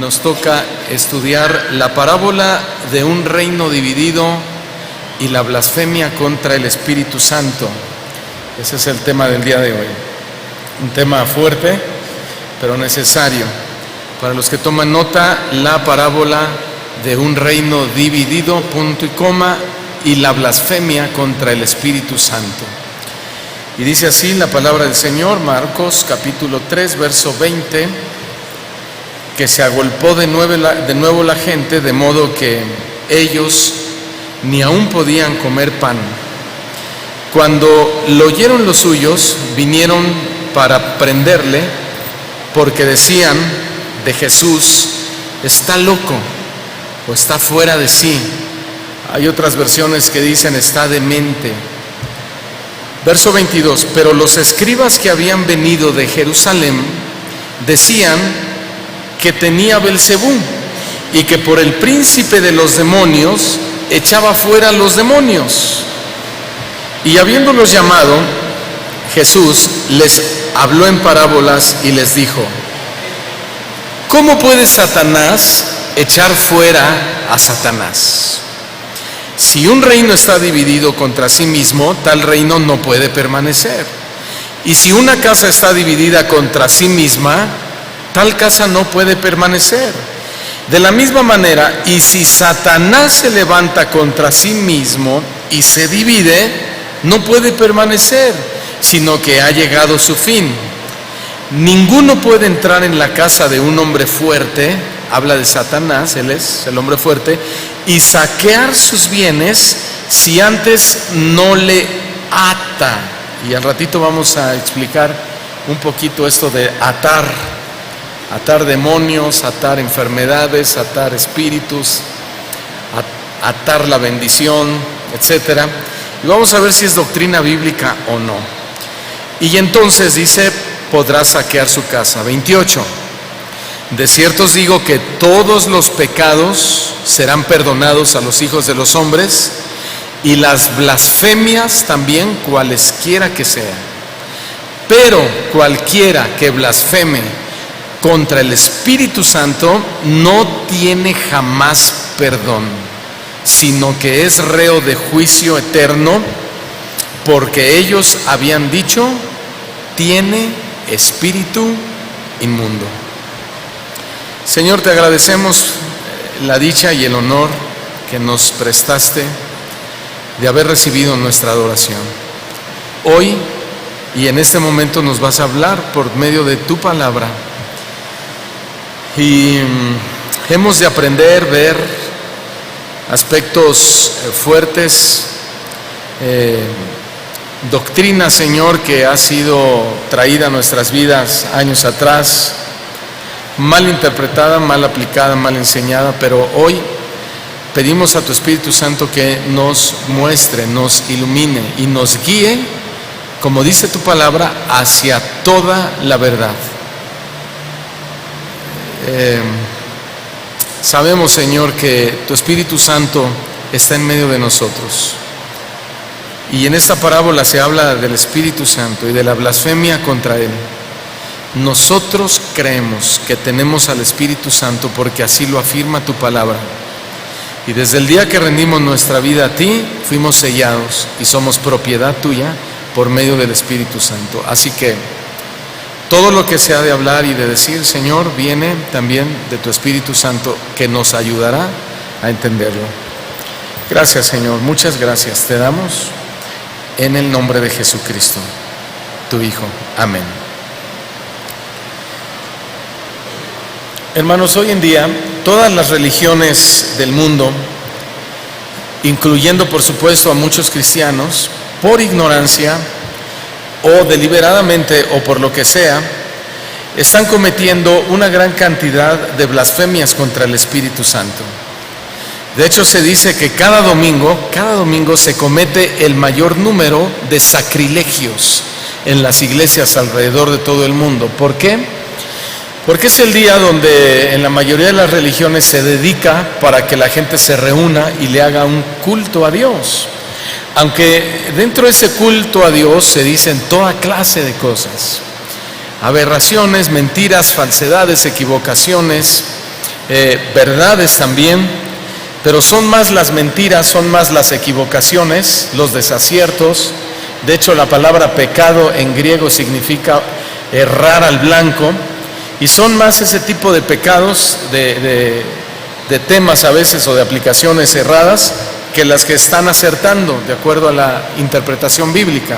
nos toca estudiar la parábola de un reino dividido y la blasfemia contra el Espíritu Santo. Ese es el tema del día de hoy. Un tema fuerte, pero necesario. Para los que toman nota, la parábola de un reino dividido, punto y coma, y la blasfemia contra el Espíritu Santo. Y dice así la palabra del Señor, Marcos capítulo 3, verso 20, que se agolpó de nuevo la gente, de modo que ellos ni aún podían comer pan. Cuando lo oyeron los suyos, vinieron para prenderle, porque decían de Jesús: está loco o está fuera de sí. Hay otras versiones que dicen está demente. Verso 22, pero los escribas que habían venido de Jerusalén decían que tenía Belzebú y que por el príncipe de los demonios echaba fuera los demonios. Y habiéndolos llamado, Jesús les habló en parábolas y les dijo: ¿cómo puede Satanás echar fuera a Satanás? Si un reino está dividido contra sí mismo, tal reino no puede permanecer. Y si una casa está dividida contra sí misma, tal casa no puede permanecer. De la misma manera, y si Satanás se levanta contra sí mismo y se divide, no puede permanecer, sino que ha llegado su fin. Ninguno puede entrar en la casa de un hombre fuerte, habla de Satanás, él es el hombre fuerte, y saquear sus bienes si antes no le ata. Y al ratito vamos a explicar un poquito esto de atar. Atar demonios, atar enfermedades, atar espíritus, atar la bendición, etc. Y vamos a ver si es doctrina bíblica o no. Y entonces dice, podrá saquear su casa. 28. De cierto os digo que todos los pecados serán perdonados a los hijos de los hombres, y las blasfemias también, cualesquiera que sean. Pero cualquiera que blasfeme contra el Espíritu Santo no tiene jamás perdón, sino que es reo de juicio eterno, porque ellos habían dicho: tiene espíritu inmundo. Señor, te agradecemos la dicha y el honor que nos prestaste de haber recibido nuestra adoración. Hoy y en este momento nos vas a hablar por medio de tu palabra, y hemos de aprender, ver aspectos fuertes, doctrina, Señor, que ha sido traída a nuestras vidas años atrás, mal interpretada, mal aplicada, mal enseñada, pero hoy pedimos a tu Espíritu Santo que nos muestre, nos ilumine y nos guíe, como dice tu palabra, hacia toda la verdad. Sabemos, Señor, que tu Espíritu Santo está en medio de nosotros. Y en esta parábola se habla del Espíritu Santo y de la blasfemia contra Él. Nosotros creemos que tenemos al Espíritu Santo porque así lo afirma tu palabra. Y desde el día que rendimos nuestra vida a ti, fuimos sellados y somos propiedad tuya por medio del Espíritu Santo. Así que todo lo que se ha de hablar y de decir, Señor, viene también de tu Espíritu Santo, que nos ayudará a entenderlo. Gracias, Señor, muchas gracias te damos en el nombre de Jesucristo, tu Hijo. Amén. Hermanos, hoy en día todas las religiones del mundo, incluyendo por supuesto a muchos cristianos, por ignorancia o deliberadamente o por lo que sea, están cometiendo una gran cantidad de blasfemias contra el Espíritu Santo. De hecho, se dice que cada domingo se comete el mayor número de sacrilegios en las iglesias alrededor de todo el mundo. ¿Por qué? Porque es el día donde en la mayoría de las religiones se dedica para que la gente se reúna y le haga un culto a Dios. Aunque dentro de ese culto a Dios se dicen toda clase de cosas, aberraciones, mentiras, falsedades, equivocaciones, verdades también, pero son más las mentiras, son más las equivocaciones, los desaciertos. De hecho, la palabra pecado en griego significa errar al blanco, y son más ese tipo de pecados, de temas a veces o de aplicaciones erradas, que las que están acertando de acuerdo a la interpretación bíblica.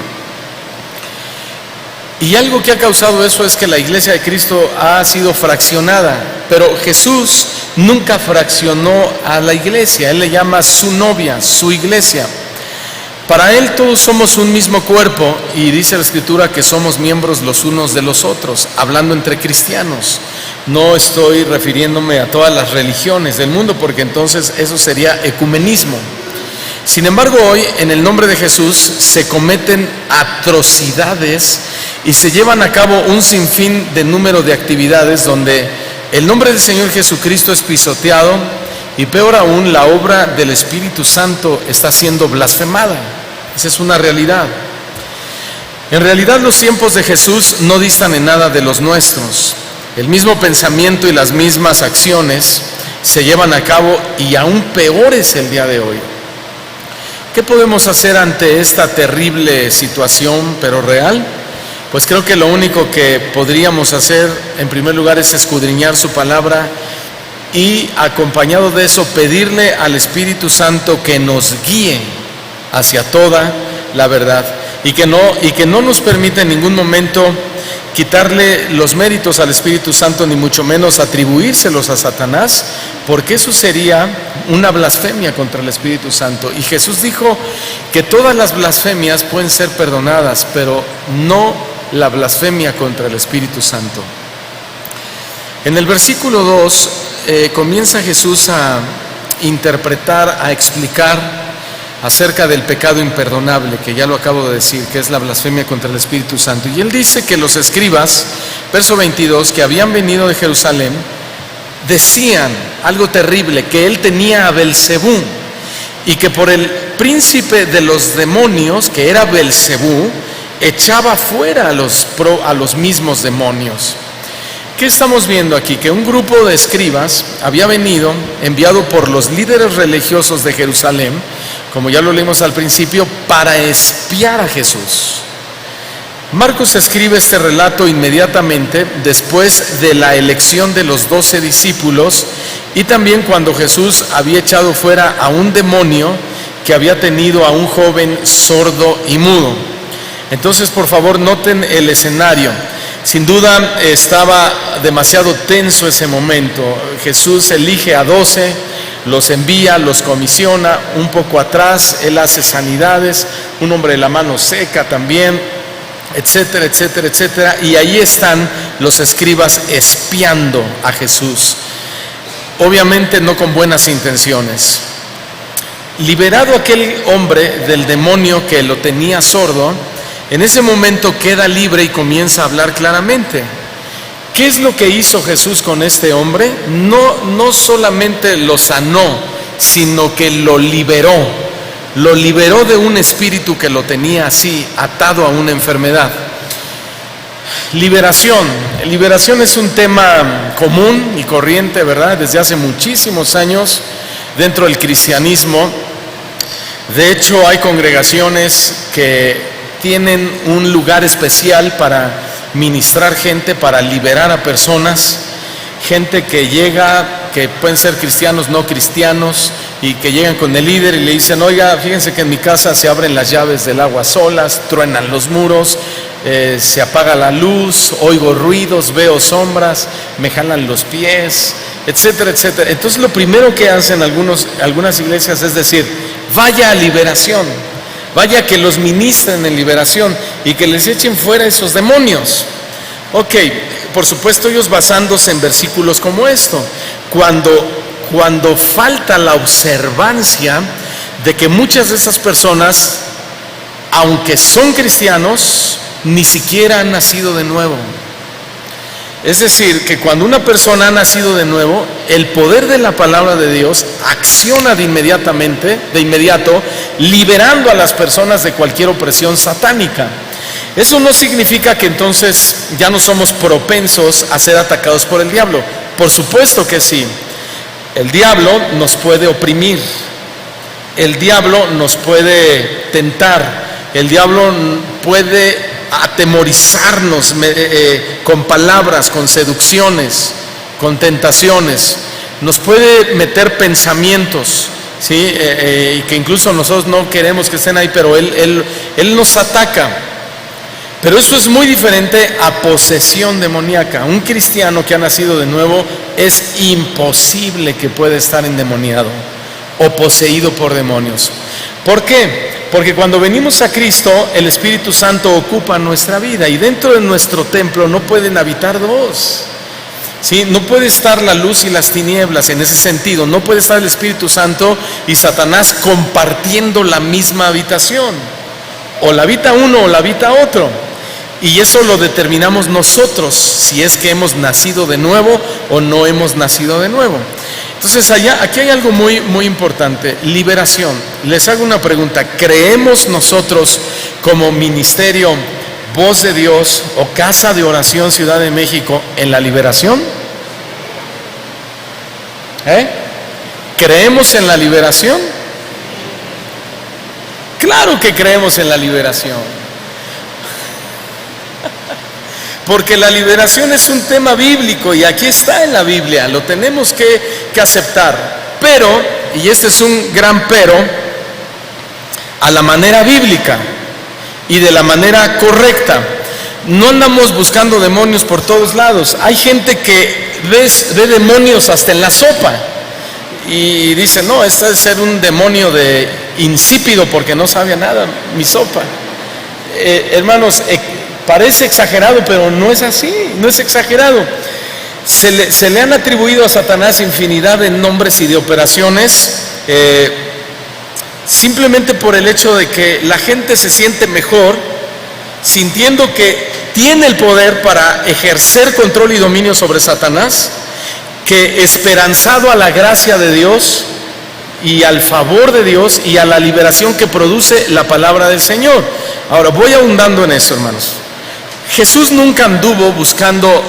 Y algo que ha causado eso es que la iglesia de Cristo ha sido fraccionada, pero Jesús nunca fraccionó a la iglesia. Él le llama su novia, su iglesia. Para Él todos somos un mismo cuerpo, y dice la Escritura que somos miembros los unos de los otros, hablando entre cristianos. No estoy refiriéndome a todas las religiones del mundo, porque entonces eso sería ecumenismo. Sin embargo, hoy en el nombre de Jesús se cometen atrocidades y se llevan a cabo un sinfín de número de actividades donde el nombre del Señor Jesucristo es pisoteado, y peor aún, la obra del Espíritu Santo está siendo blasfemada. Esa es una realidad. En realidad, los tiempos de Jesús no distan en nada de los nuestros. El mismo pensamiento y las mismas acciones se llevan a cabo, y aún peores el día de hoy. ¿Qué podemos hacer ante esta terrible situación, pero real? Pues creo que lo único que podríamos hacer, en primer lugar, es escudriñar su palabra, y acompañado de eso, pedirle al Espíritu Santo que nos guíe hacia toda la verdad, y que no nos permita en ningún momento quitarle los méritos al Espíritu Santo, ni mucho menos atribuírselos a Satanás, porque eso sería una blasfemia contra el Espíritu Santo. Y Jesús dijo que todas las blasfemias pueden ser perdonadas, pero no la blasfemia contra el Espíritu Santo. En el versículo 2 comienza Jesús a interpretar, a explicar acerca del pecado imperdonable, que ya lo acabo de decir, que es la blasfemia contra el Espíritu Santo. Y él dice que los escribas, verso 22, que habían venido de Jerusalén, decían algo terrible, que él tenía a Belcebú, y que por el príncipe de los demonios, que era Belcebú, echaba fuera a los mismos demonios. ¿Qué estamos viendo aquí? Que un grupo de escribas había venido, enviado por los líderes religiosos de Jerusalén, como ya lo leímos al principio, para espiar a Jesús. Marcos escribe este relato inmediatamente después de la elección de los 12 discípulos, y también cuando Jesús había echado fuera a un demonio que había tenido a un joven sordo y mudo. Entonces, por favor, noten el escenario. Sin duda estaba demasiado tenso ese momento. Jesús elige a 12, los envía, los comisiona. Un poco atrás, Él hace sanidades, un hombre de la mano seca también, etcétera, etcétera, etcétera. Y ahí están los escribas espiando a Jesús, obviamente no con buenas intenciones. Liberado aquel hombre del demonio que lo tenía sordo, en ese momento queda libre y comienza a hablar claramente. ¿Qué es lo que hizo Jesús con este hombre? No solamente lo sanó, sino que lo liberó. Lo liberó de un espíritu que lo tenía así, atado a una enfermedad. Liberación. Liberación es un tema común y corriente, ¿verdad? Desde hace muchísimos años dentro del cristianismo. De hecho, hay congregaciones que tienen un lugar especial para ministrar gente, para liberar a personas, gente que llega, que pueden ser cristianos, no cristianos, y que llegan con el líder y le dicen: oiga, fíjense que en mi casa se abren las llaves del agua solas, truenan los muros, se apaga la luz, oigo ruidos, veo sombras, me jalan los pies, etcétera, etcétera. Entonces lo primero que hacen algunas iglesias es decir: vaya a liberación, vaya que los ministren en liberación y que les echen fuera esos demonios. Ok, por supuesto ellos basándose en versículos como esto, cuando falta la observancia de que muchas de esas personas, aunque son cristianos, ni siquiera han nacido de nuevo. Es decir, que cuando una persona ha nacido de nuevo, el poder de la palabra de Dios acciona de inmediato, liberando a las personas de cualquier opresión satánica. Eso no significa que entonces ya no somos propensos a ser atacados por el diablo. Por supuesto que sí. El diablo nos puede oprimir, el diablo nos puede tentar, el diablo puede atemorizarnos con palabras, con seducciones, con tentaciones, nos puede meter pensamientos, ¿sí? Y que incluso nosotros no queremos que estén ahí, pero él nos ataca. Pero eso es muy diferente a posesión demoníaca. Un cristiano que ha nacido de nuevo es imposible que pueda estar endemoniado o poseído por demonios. ¿Por qué? Porque cuando venimos a Cristo, el Espíritu Santo ocupa nuestra vida y dentro de nuestro templo no pueden habitar dos. ¿Sí? No puede estar la luz y las tinieblas en ese sentido. No puede estar el Espíritu Santo y Satanás compartiendo la misma habitación. O la habita uno o la habita otro. Y eso lo determinamos nosotros, si es que hemos nacido de nuevo o no hemos nacido de nuevo. Entonces aquí hay algo muy, muy importante, liberación. Les hago una pregunta, ¿creemos nosotros como ministerio Voz de Dios o Casa de Oración Ciudad de México en la liberación? ¿Creemos en la liberación? Claro que creemos en la liberación. Porque la liberación es un tema bíblico y aquí está en la Biblia, lo tenemos que aceptar. Pero, y este es un gran pero, a la manera bíblica y de la manera correcta. No andamos buscando demonios por todos lados. Hay gente que ve demonios hasta en la sopa y dice, no, este debe ser un demonio de insípido porque no sabe a nada mi sopa. Hermanos, parece exagerado, pero no es así, no es exagerado. Se le han atribuido a Satanás infinidad de nombres y de operaciones, simplemente por el hecho de que la gente se siente mejor, sintiendo que tiene el poder para ejercer control y dominio sobre Satanás, que esperanzado a la gracia de Dios y al favor de Dios y a la liberación que produce la palabra del Señor. Ahora, voy ahondando en eso, hermanos. Jesús nunca anduvo buscando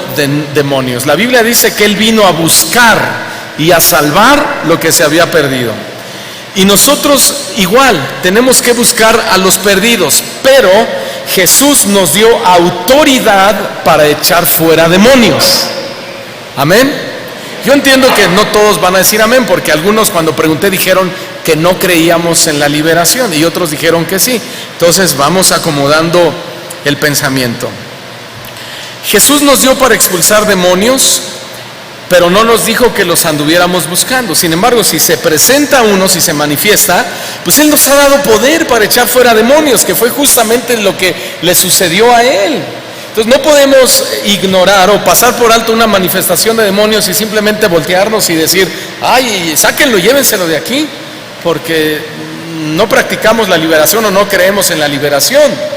demonios. La Biblia dice que Él vino a buscar y a salvar lo que se había perdido. Y nosotros igual tenemos que buscar a los perdidos, pero Jesús nos dio autoridad para echar fuera demonios. Amén. Yo entiendo que no todos van a decir amén, porque algunos cuando pregunté dijeron que no creíamos en la liberación y otros dijeron que sí. Entonces vamos acomodando el pensamiento. Jesús nos dio para expulsar demonios, pero no nos dijo que los anduviéramos buscando. Sin embargo, si se presenta uno, si se manifiesta, pues Él nos ha dado poder para echar fuera demonios, que fue justamente lo que le sucedió a Él. Entonces no podemos ignorar o pasar por alto una manifestación de demonios y simplemente voltearnos y decir, ay, sáquenlo, llévenselo de aquí, porque no practicamos la liberación o no creemos en la liberación.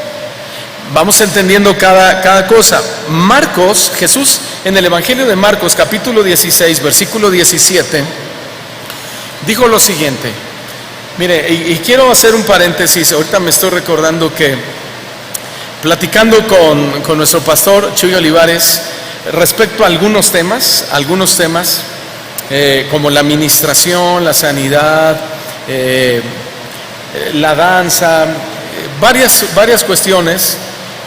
Vamos entendiendo cada cosa. Marcos, Jesús en el Evangelio de Marcos, capítulo 16, versículo 17, dijo lo siguiente. Mire, y quiero hacer un paréntesis. Ahorita me estoy recordando que platicando con nuestro pastor Chuy Olivares respecto a algunos temas como la administración, la sanidad, la danza, varias cuestiones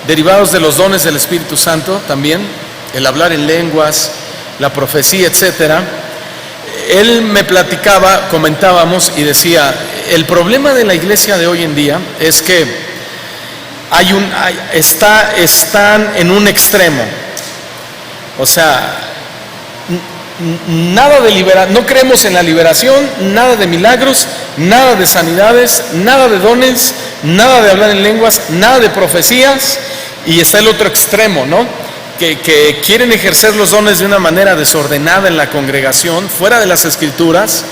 derivados de los dones del Espíritu Santo también, el hablar en lenguas, la profecía, etcétera. Él me platicaba, comentábamos y decía, el problema de la iglesia de hoy en día es que están en un extremo. O sea, nada de no creemos en la liberación, nada de milagros, nada de sanidades, nada de dones, nada de hablar en lenguas, nada de profecías. Y está el otro extremo, ¿no? Que quieren ejercer los dones de una manera desordenada en la congregación, fuera de las Escrituras,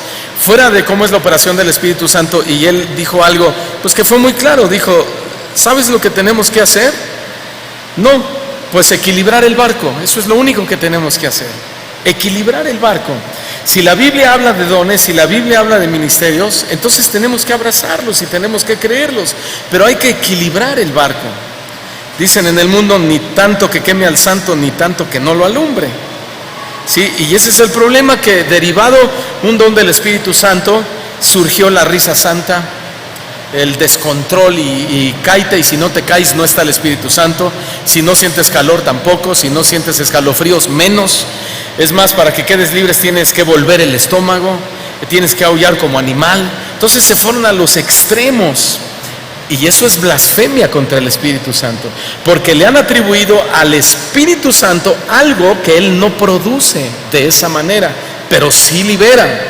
fuera de cómo es la operación del Espíritu Santo. Y él dijo algo, pues que fue muy claro, dijo, ¿sabes lo que tenemos que hacer? No, pues equilibrar el barco, eso es lo único que tenemos que hacer, equilibrar el barco. Si la Biblia habla de dones, si la Biblia habla de ministerios, entonces tenemos que abrazarlos y tenemos que creerlos, pero hay que equilibrar el barco. Dicen en el mundo, ni tanto que queme al santo, ni tanto que no lo alumbre. Sí, y ese es el problema, que derivado un don del Espíritu Santo surgió la risa santa, el descontrol y cáete, y si no te caes no está el Espíritu Santo. Si no sientes calor tampoco, si no sientes escalofríos menos. Es más, para que quedes libres tienes que volver el estómago, tienes que aullar como animal. Entonces se fueron a los extremos, y eso es blasfemia contra el Espíritu Santo, porque le han atribuido al Espíritu Santo algo que Él no produce de esa manera, pero sí libera.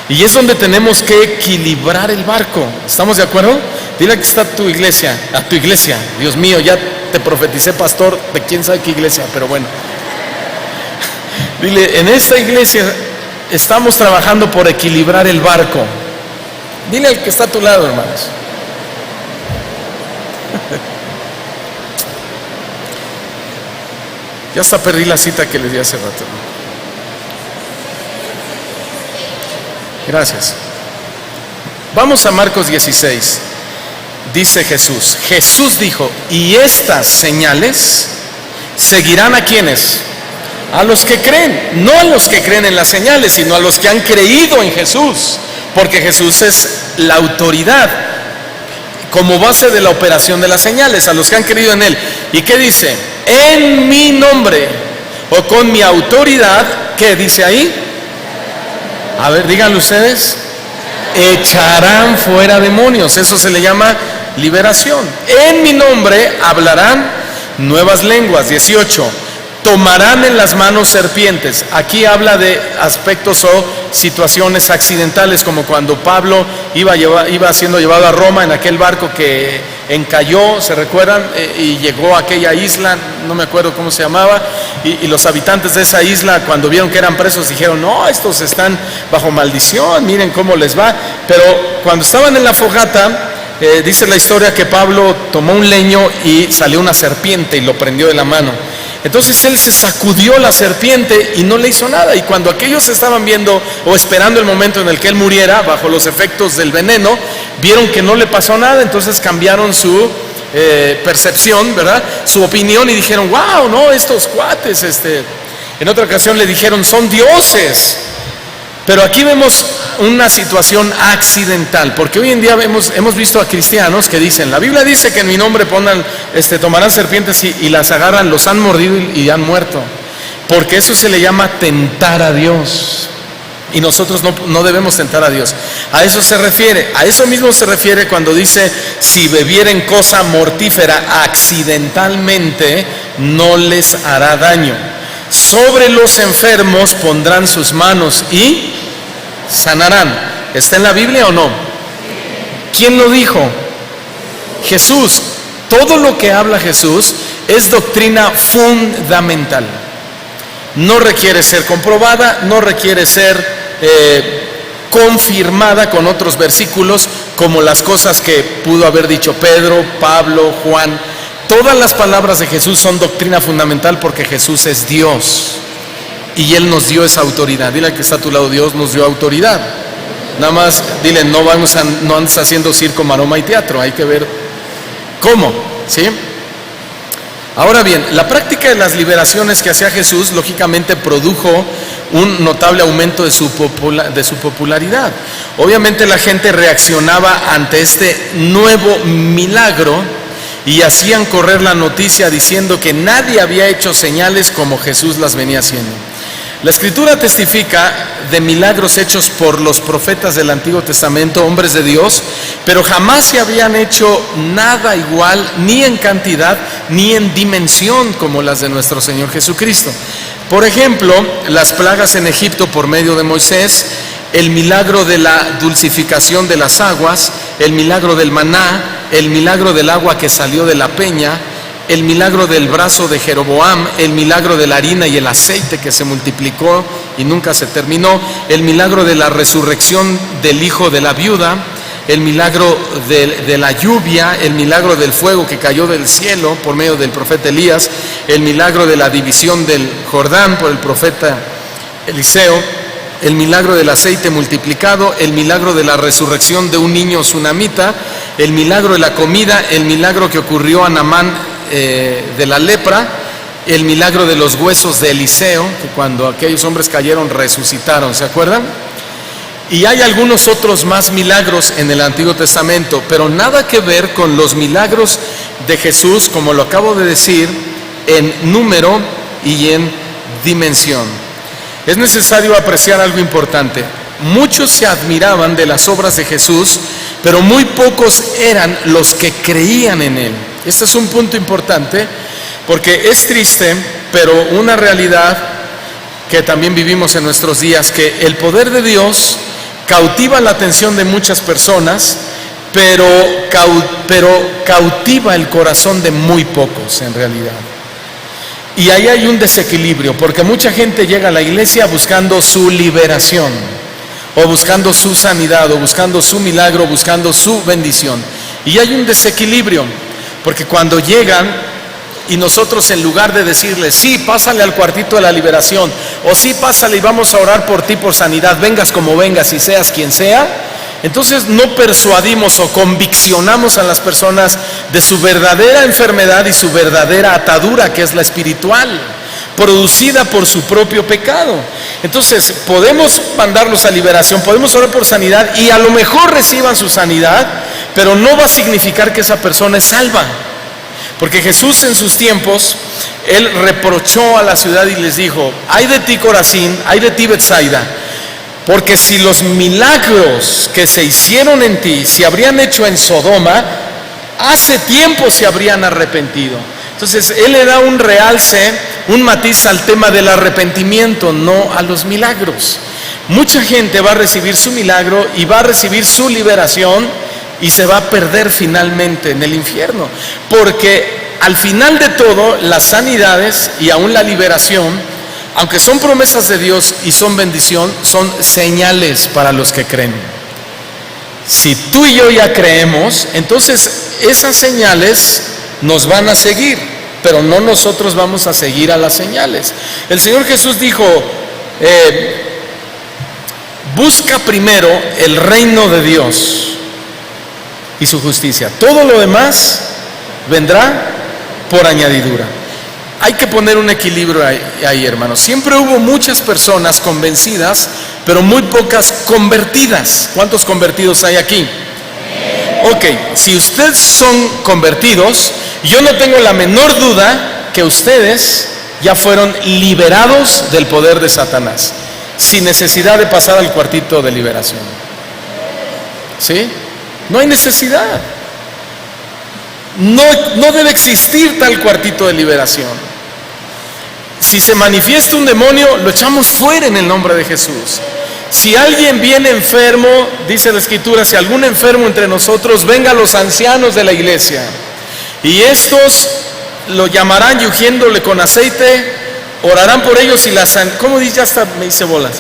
Y es donde tenemos que equilibrar el barco. ¿Estamos de acuerdo? Dile que está tu iglesia, a tu iglesia. Dios mío, ya te profeticé, pastor, de quién sabe qué iglesia, pero bueno. Dile, en esta iglesia estamos trabajando por equilibrar el barco. Dile al que está a tu lado, hermanos. Ya hasta perdí la cita que les di hace rato. Gracias. Vamos a Marcos 16. Dice Jesús. Jesús dijo, y estas señales seguirán a quienes, a los que creen, no a los que creen en las señales, sino a los que han creído en Jesús, porque Jesús es la autoridad como base de la operación de las señales, a los que han creído en Él. ¿Y qué dice? En mi nombre, o con mi autoridad. ¿Qué dice ahí? A ver, díganlo ustedes. Echarán fuera demonios. Eso se le llama liberación. En mi nombre hablarán nuevas lenguas. 18. Tomarán en las manos serpientes. Aquí habla de aspectos o situaciones accidentales, como cuando Pablo iba siendo llevado a Roma en aquel barco que encalló, ¿se recuerdan? Y llegó a aquella isla, no me acuerdo cómo se llamaba, y los habitantes de esa isla, cuando vieron que eran presos, dijeron, no, estos están bajo maldición, miren cómo les va. Pero cuando estaban en la fogata, dice la historia que Pablo tomó un leño y salió una serpiente y lo prendió de la mano. Entonces él se sacudió la serpiente y no le hizo nada. Y cuando aquellos estaban viendo o esperando el momento en el que él muriera bajo los efectos del veneno, vieron que no le pasó nada. Entonces cambiaron su percepción, ¿verdad? Su opinión, y dijeron, wow, no, estos cuates, en otra ocasión le dijeron, son dioses. Pero aquí vemos una situación accidental, porque hoy en día hemos visto a cristianos que dicen, la Biblia dice que en mi nombre tomarán serpientes y las agarran, los han mordido y han muerto, porque eso se le llama tentar a Dios, y nosotros no debemos tentar a Dios. A eso se refiere, a eso mismo se refiere cuando dice, si bebieren cosa mortífera accidentalmente, no les hará daño. Sobre los enfermos pondrán sus manos y sanarán. ¿Está en la Biblia o no? ¿Quién lo dijo? Jesús. Todo lo que habla Jesús es doctrina fundamental. No requiere ser comprobada, no requiere ser confirmada con otros versículos, como las cosas que pudo haber dicho Pedro, Pablo, Juan. Todas las palabras de Jesús son doctrina fundamental, porque Jesús es Dios y Él nos dio esa autoridad. Dile al que está a tu lado, Dios nos dio autoridad. Nada más dile, no andes haciendo circo, maroma y teatro, hay que ver cómo, ¿sí? Ahora bien, la práctica de las liberaciones que hacía Jesús lógicamente produjo un notable aumento de su popularidad. Obviamente la gente reaccionaba ante este nuevo milagro y hacían correr la noticia diciendo que nadie había hecho señales como Jesús las venía haciendo. La Escritura testifica de milagros hechos por los profetas del Antiguo Testamento, hombres de Dios, pero jamás se habían hecho nada igual, ni en cantidad, ni en dimensión, como las de nuestro Señor Jesucristo. Por ejemplo, las plagas en Egipto por medio de Moisés, el milagro de la dulcificación de las aguas, el milagro del maná, el milagro del agua que salió de la peña, el milagro del brazo de Jeroboam, el milagro de la harina y el aceite que se multiplicó y nunca se terminó, el milagro de la resurrección del hijo de la viuda, el milagro de la lluvia, el milagro del fuego que cayó del cielo por medio del profeta Elías, el milagro de la división del Jordán por el profeta Eliseo, el milagro del aceite multiplicado, el milagro de la resurrección de un niño sunamita, el milagro de la comida, el milagro que ocurrió a Naamán de la lepra, el milagro de los huesos de Eliseo, que cuando aquellos hombres cayeron resucitaron, ¿se acuerdan? Y hay algunos otros más milagros en el Antiguo Testamento, pero nada que ver con los milagros de Jesús, como lo acabo de decir, en número y en dimensión. Es necesario apreciar algo importante. Muchos se admiraban de las obras de Jesús, pero muy pocos eran los que creían en Él. Este es un punto importante, porque es triste, pero una realidad que también vivimos en nuestros días, que el poder de Dios cautiva la atención de muchas personas, pero cautiva el corazón de muy pocos en realidad. Y ahí hay un desequilibrio, porque mucha gente llega a la iglesia buscando su liberación, o buscando su sanidad, o buscando su milagro, buscando su bendición. Y hay un desequilibrio, porque cuando llegan y nosotros, en lugar de decirles, sí, pásale al cuartito de la liberación, o sí, pásale y vamos a orar por ti por sanidad, vengas como vengas y seas quien sea, entonces no persuadimos o conviccionamos a las personas de su verdadera enfermedad y su verdadera atadura, que es la espiritual, producida por su propio pecado. Entonces podemos mandarlos a liberación, podemos orar por sanidad y a lo mejor reciban su sanidad, pero no va a significar que esa persona es salva. Porque Jesús, en sus tiempos, Él reprochó a la ciudad y les dijo: ay de ti, Corazín, ay de ti, Betsaida, porque si los milagros que se hicieron en ti se habrían hecho en Sodoma, hace tiempo se habrían arrepentido. Entonces Él le da un realce, un matiz al tema del arrepentimiento, no a los milagros. Mucha gente va a recibir su milagro y va a recibir su liberación, y se va a perder finalmente en el infierno, porque al final de todo las sanidades y aún la liberación, aunque son promesas de Dios y son bendición, son señales para los que creen. Si tú y yo ya creemos, entonces esas señales nos van a seguir, pero no nosotros vamos a seguir a las señales. El Señor Jesús dijo, busca primero el reino de Dios y su justicia, todo lo demás vendrá por añadidura. Hay que poner un equilibrio ahí, hermanos. Siempre hubo muchas personas convencidas, pero muy pocas convertidas. ¿Cuántos convertidos hay aquí? Ok, si ustedes son convertidos, yo no tengo la menor duda que ustedes ya fueron liberados del poder de Satanás, sin necesidad de pasar al cuartito de liberación. ¿Sí? No hay necesidad. No debe existir tal cuartito de liberación. Si se manifiesta un demonio, lo echamos fuera en el nombre de Jesús. Si alguien viene enfermo, dice la Escritura, si algún enfermo entre nosotros, venga a los ancianos de la iglesia, y estos lo llamarán y ungiéndole con aceite, orarán por ellos y ¿cómo dice? Ya hasta me hice bolas.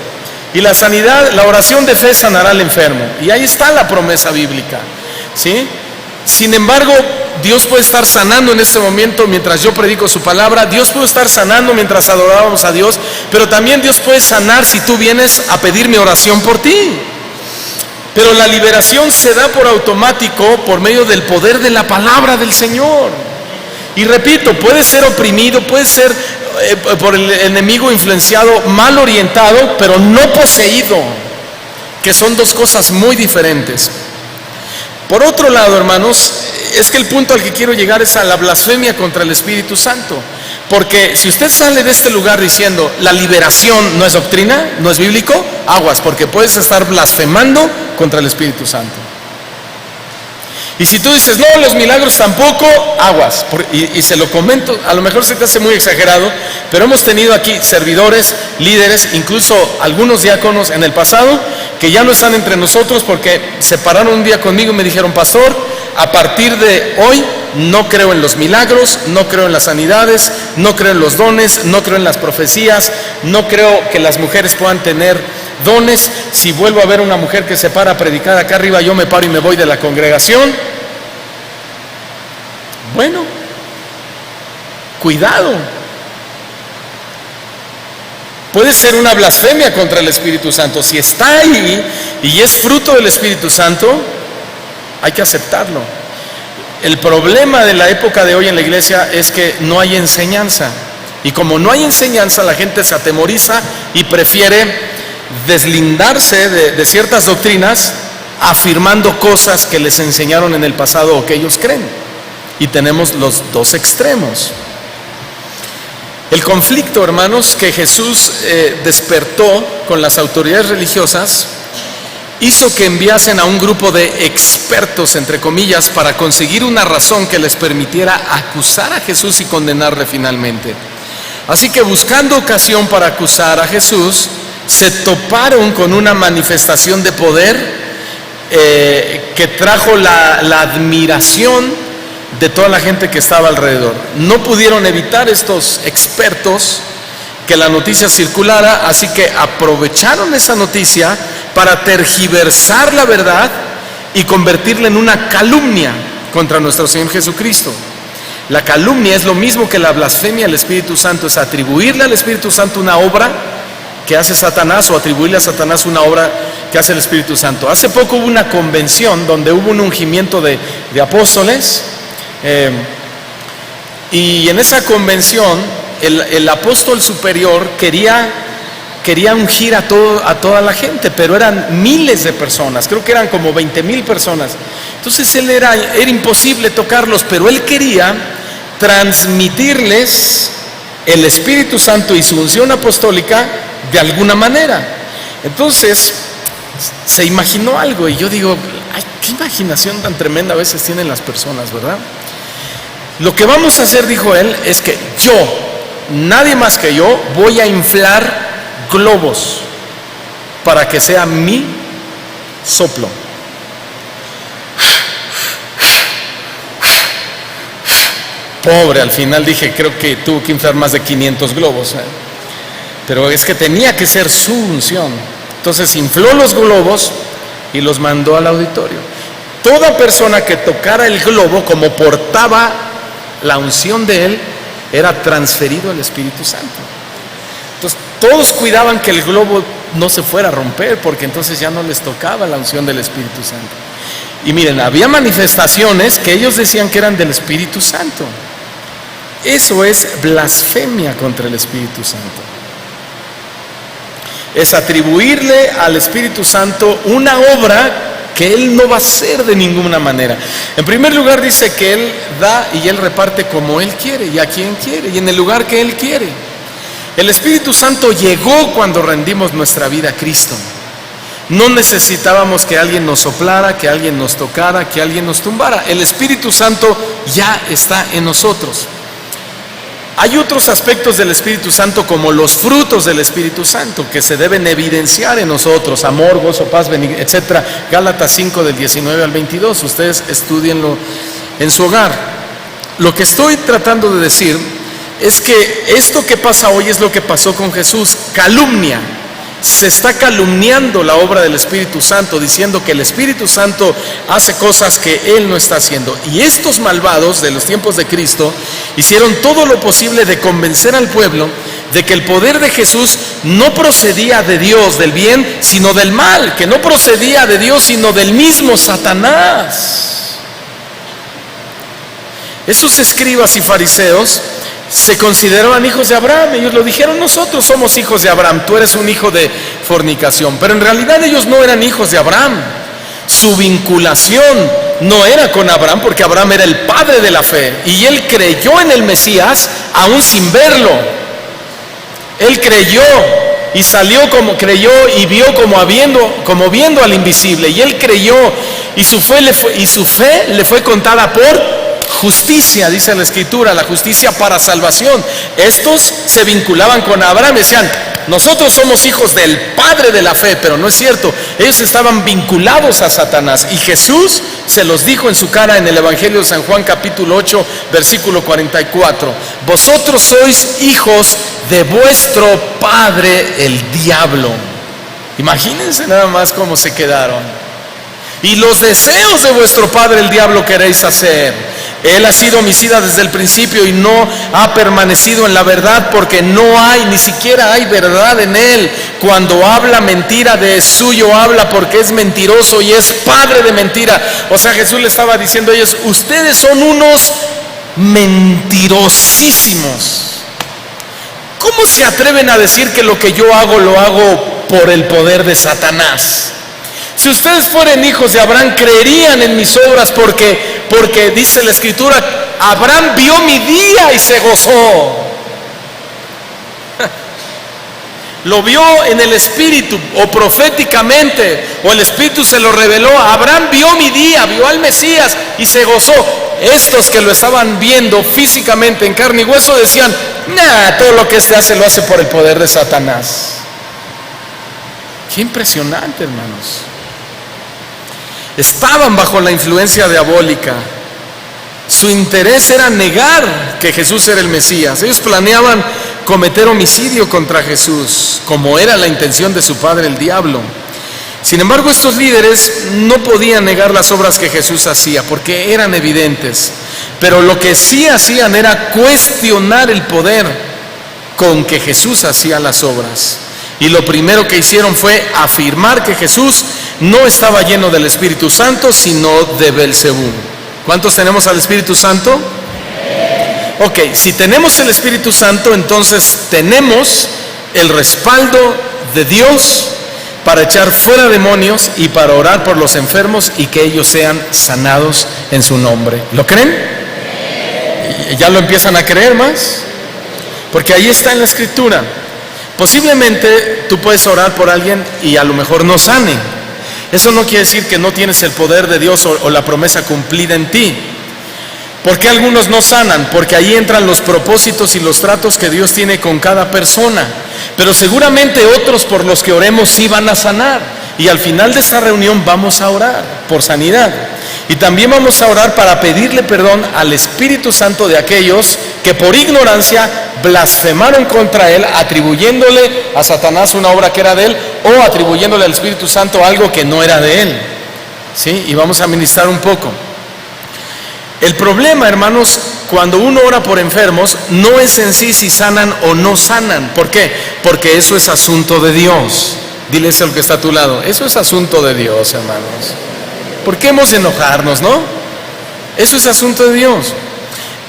Y la sanidad, la oración de fe sanará al enfermo. Y ahí está la promesa bíblica, ¿sí? Sin embargo, Dios puede estar sanando en este momento mientras yo predico su palabra. Dios puede estar sanando mientras adorábamos a Dios. Pero también Dios puede sanar si tú vienes a pedir mi oración por ti. Pero la liberación se da por automático por medio del poder de la palabra del Señor. Y repito, puede ser oprimido, puede ser por el enemigo influenciado, mal orientado, pero no poseído, que son dos cosas muy diferentes. Por otro lado, hermanos, es que el punto al que quiero llegar es a la blasfemia contra el Espíritu Santo. Porque si usted sale de este lugar diciendo la liberación no es doctrina, no es bíblico, aguas, porque puedes estar blasfemando contra el Espíritu Santo. Y si tú dices, no, los milagros tampoco, aguas. Y se lo comento, a lo mejor se te hace muy exagerado, pero hemos tenido aquí servidores, líderes, incluso algunos diáconos en el pasado, que ya no están entre nosotros porque se pararon un día conmigo y me dijeron, pastor, a partir de hoy no creo en los milagros, no creo en las sanidades, no creo en los dones, no creo en las profecías, no creo que las mujeres puedan tener dones. Si vuelvo a ver una mujer que se para a predicar acá arriba, yo me paro y me voy de la congregación. Bueno, cuidado. Puede ser una blasfemia contra el Espíritu Santo. Si está ahí y es fruto del Espíritu Santo, hay que aceptarlo. El problema de la época de hoy en la iglesia es que no hay enseñanza. Y como no hay enseñanza, la gente se atemoriza y prefiere deslindarse de ciertas doctrinas, afirmando cosas que les enseñaron en el pasado o que ellos creen. Y tenemos los dos extremos. El conflicto, hermanos, que Jesús despertó con las autoridades religiosas hizo que enviasen a un grupo de expertos, entre comillas, para conseguir una razón que les permitiera acusar a Jesús y condenarle finalmente. Así que, buscando ocasión para acusar a Jesús, se toparon con una manifestación de poder que trajo la admiración de toda la gente que estaba alrededor. No pudieron evitar estos expertos que la noticia circulara, así que aprovecharon esa noticia para tergiversar la verdad y convertirla en una calumnia contra nuestro Señor Jesucristo. La calumnia es lo mismo que la blasfemia al Espíritu Santo, es atribuirle al Espíritu Santo una obra que hace Satanás o atribuirle a Satanás una obra que hace el Espíritu Santo. Hace poco hubo una convención donde hubo un ungimiento de apóstoles, y en esa convención el apóstol superior quería ungir a toda la gente, pero eran miles de personas, creo que eran como 20,000 personas. Entonces era imposible tocarlos, pero él quería transmitirles el Espíritu Santo y su unción apostólica de alguna manera. Entonces se imaginó algo, y yo digo, ay, qué imaginación tan tremenda a veces tienen las personas, ¿verdad? Lo que vamos a hacer, dijo él, es que yo, nadie más que yo, voy a inflar globos para que sea mi soplo. Pobre, al final dije, creo que tuvo que inflar más de 500 globos, pero es que tenía que ser su unción. Entonces infló los globos y los mandó al auditorio. Toda persona que tocara el globo, como portaba la unción de él, era transferido al Espíritu Santo. Entonces todos cuidaban que el globo no se fuera a romper, porque entonces ya no les tocaba la unción del Espíritu Santo. Y miren, había manifestaciones que ellos decían que eran del Espíritu Santo. Eso es blasfemia contra el Espíritu Santo. Es atribuirle al Espíritu Santo una obra que Él no va a hacer de ninguna manera. En primer lugar dice que Él da y Él reparte como Él quiere y a quien quiere y en el lugar que Él quiere. El Espíritu Santo llegó cuando rendimos nuestra vida a Cristo. No necesitábamos que alguien nos soplara, que alguien nos tocara, que alguien nos tumbara. El Espíritu Santo ya está en nosotros. Hay otros aspectos del Espíritu Santo, como los frutos del Espíritu Santo, que se deben evidenciar en nosotros: amor, gozo, paz, benignidad, etc. Gálatas 5 del 19 al 22, ustedes estudienlo en su hogar. Lo que estoy tratando de decir es que esto que pasa hoy es lo que pasó con Jesús: calumnia. Se está calumniando la obra del Espíritu Santo, diciendo que el Espíritu Santo hace cosas que Él no está haciendo. Y estos malvados de los tiempos de Cristo hicieron todo lo posible de convencer al pueblo de que el poder de Jesús no procedía de Dios, del bien, sino del mal, que no procedía de Dios, sino del mismo Satanás. Esos escribas y fariseos se consideraban hijos de Abraham. Ellos lo dijeron: nosotros somos hijos de Abraham, tú eres un hijo de fornicación. Pero en realidad ellos no eran hijos de Abraham. Su vinculación no era con Abraham, porque Abraham era el padre de la fe y él creyó en el Mesías aún sin verlo. Él creyó y salió como creyó y vio como viendo al invisible, y él creyó y su fe le fue contada por justicia, dice la Escritura, la justicia para salvación. Estos se vinculaban con Abraham, decían: nosotros somos hijos del padre de la fe, pero no es cierto. Ellos estaban vinculados a Satanás, y Jesús se los dijo en su cara en el Evangelio de San Juan capítulo 8 versículo 44: vosotros sois hijos de vuestro padre el diablo. Imagínense nada más cómo se quedaron. Y los deseos de vuestro padre el diablo queréis hacer. Él ha sido homicida desde el principio y no ha permanecido en la verdad, porque ni siquiera hay verdad en él. Cuando habla mentira, de suyo habla, porque es mentiroso y es padre de mentira. O sea, Jesús le estaba diciendo a ellos: ustedes son unos mentirosísimos. ¿cómo se atreven a decir que lo que yo hago lo hago por el poder de Satanás? Si ustedes fueran hijos de Abraham, creerían en mis obras porque dice la Escritura, Abraham vio mi día y se gozó. Lo vio en el Espíritu o proféticamente, o el Espíritu se lo reveló. Abraham vio mi día, vio al Mesías y se gozó. Estos que lo estaban viendo físicamente en carne y hueso decían, todo lo que hace lo hace por el poder de Satanás. Qué impresionante, hermanos. Estaban bajo la influencia diabólica. Su interés era negar que Jesús era el Mesías. Ellos planeaban cometer homicidio contra Jesús, como era la intención de su padre el diablo. Sin embargo, estos líderes no podían negar las obras que Jesús hacía, porque eran evidentes. Pero lo que sí hacían era cuestionar el poder con que Jesús hacía las obras. Y lo primero que hicieron fue afirmar que Jesús no estaba lleno del Espíritu Santo, sino de Belcebú. ¿Cuántos tenemos al Espíritu Santo? Ok, si tenemos el Espíritu Santo, entonces tenemos el respaldo de Dios para echar fuera demonios y para orar por los enfermos y que ellos sean sanados en su nombre. ¿Lo creen? ¿Ya lo empiezan a creer más? Porque ahí está en la Escritura. Posiblemente tú puedes orar por alguien y a lo mejor no sane. Eso no quiere decir que no tienes el poder de Dios o la promesa cumplida en ti. ¿Por qué algunos no sanan? Porque ahí entran los propósitos y los tratos que Dios tiene con cada persona. Pero seguramente otros por los que oremos sí van a sanar. Y al final de esta reunión vamos a orar por sanidad. Y también vamos a orar para pedirle perdón al Espíritu Santo de aquellos que por ignorancia blasfemaron contra Él, atribuyéndole a Satanás una obra que era de Él, o atribuyéndole al Espíritu Santo algo que no era de Él. ¿Sí? Y vamos a ministrar un poco. El problema, hermanos, cuando uno ora por enfermos, no es en sí si sanan o no sanan. ¿Por qué? Porque eso es asunto de Dios. Dile eso al que está a tu lado. Eso es asunto de Dios, hermanos. ¿Por qué hemos de enojarnos, no? Eso es asunto de Dios.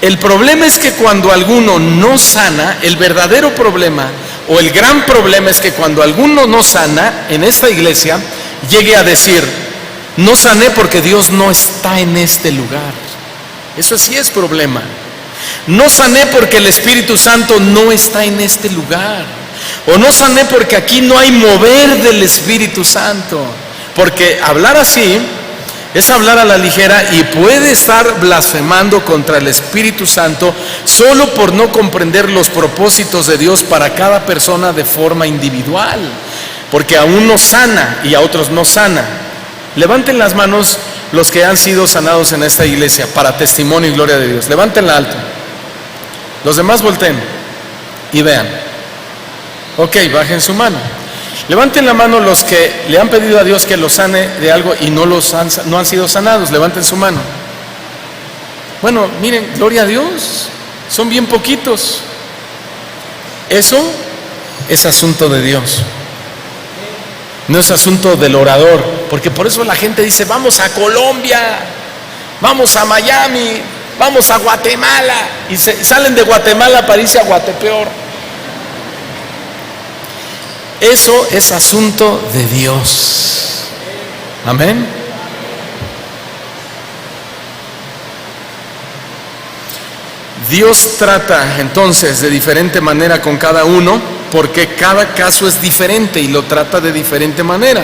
El problema es que cuando alguno no sana, el verdadero problema o el gran problema es que cuando alguno no sana en esta iglesia, llegue a decir, no sané porque Dios no está en este lugar. Eso sí es problema. No sané porque el Espíritu Santo no está en este lugar. O no sané porque aquí no hay mover del Espíritu Santo. Porque hablar así es hablar a la ligera y puede estar blasfemando contra el Espíritu Santo solo por no comprender los propósitos de Dios para cada persona de forma individual. Porque a uno sana y a otros no sana. Levanten las manos los que han sido sanados en esta iglesia para testimonio y gloria de Dios. Levántenla alto. Los demás volteen y vean. Ok, bajen su mano. Levanten la mano los que le han pedido a Dios que los sane de algo y no han sido sanados. Levanten su mano. Bueno, miren, gloria a Dios. Son bien poquitos. Eso es asunto de Dios. No es asunto del orador, porque por eso la gente dice, vamos a Colombia, vamos a Miami, vamos a Guatemala, y salen de Guatemala para irse a Guatepeor. Eso es asunto de Dios. Amén. Dios trata entonces de diferente manera con cada uno, porque cada caso es diferente y lo trata de diferente manera.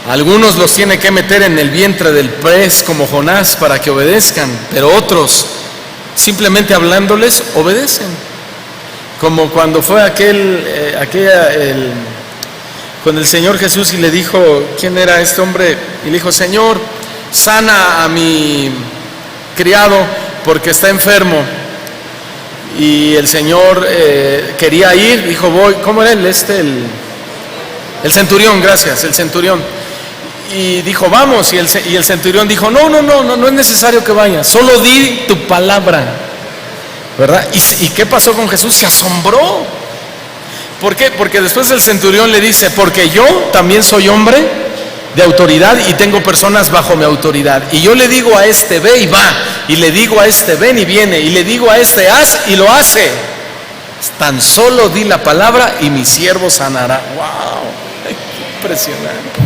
Algunos los tiene que meter en el vientre del pez como Jonás para que obedezcan, pero otros simplemente hablándoles obedecen. Como cuando fue con el Señor Jesús y le dijo, ¿quién era este hombre? Y le dijo, Señor, sana a mi criado porque está enfermo. Y el Señor quería ir, dijo, voy. ¿Cómo era el centurión? Gracias, el centurión. Y dijo, vamos. Y el centurión dijo, no es necesario que vayas, solo di tu palabra, ¿verdad? ¿Y qué pasó con Jesús? Se asombró. ¿Por qué? Porque después el centurión le dice, porque yo también soy hombre de autoridad y tengo personas bajo mi autoridad. Y yo le digo a este, ve y va. Y le digo a este, ven y viene. Y le digo a este, haz y lo hace. Tan solo di la palabra y mi siervo sanará. ¡Wow! Impresionante.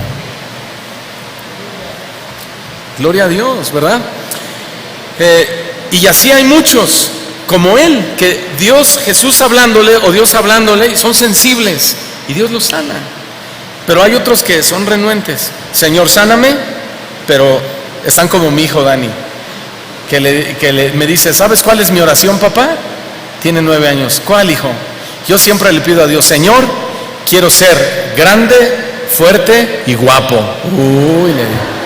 Gloria a Dios, ¿verdad? Y así hay muchos como él, que Jesús hablándole o Dios hablándole, son sensibles y Dios los sana. Pero hay otros que son renuentes. Señor, sáname, pero están como mi hijo Dani, que me dice, ¿sabes cuál es mi oración, papá? Tiene 9 años. ¿Cuál, hijo? Yo siempre le pido a Dios, Señor, quiero ser grande, fuerte y guapo. Uy, le digo.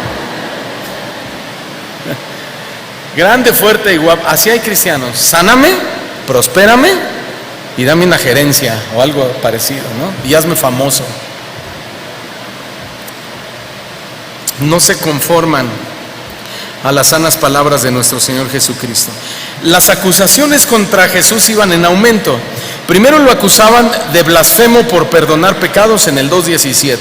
Grande, fuerte y guapo. Así hay cristianos. Sáname, prospérame y dame una gerencia o algo parecido, ¿no? Y hazme famoso. No se conforman a las sanas palabras de nuestro Señor Jesucristo. Las acusaciones contra Jesús iban en aumento. Primero lo acusaban de blasfemo por perdonar pecados en el 2:17.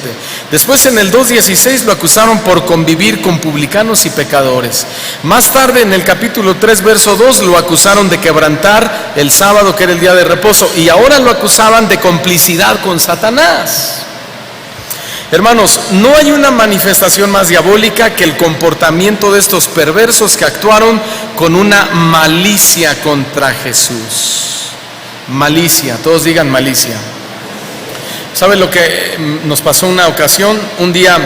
Después en el 2:16 lo acusaron por convivir con publicanos y pecadores. Más tarde en el capítulo 3 verso 2 lo acusaron de quebrantar el sábado, que era el día de reposo. Y ahora lo acusaban de complicidad con Satanás. Hermanos, no hay una manifestación más diabólica que el comportamiento de estos perversos que actuaron con una malicia contra Jesús. Malicia, todos digan malicia. ¿Saben lo que nos pasó una ocasión? Un día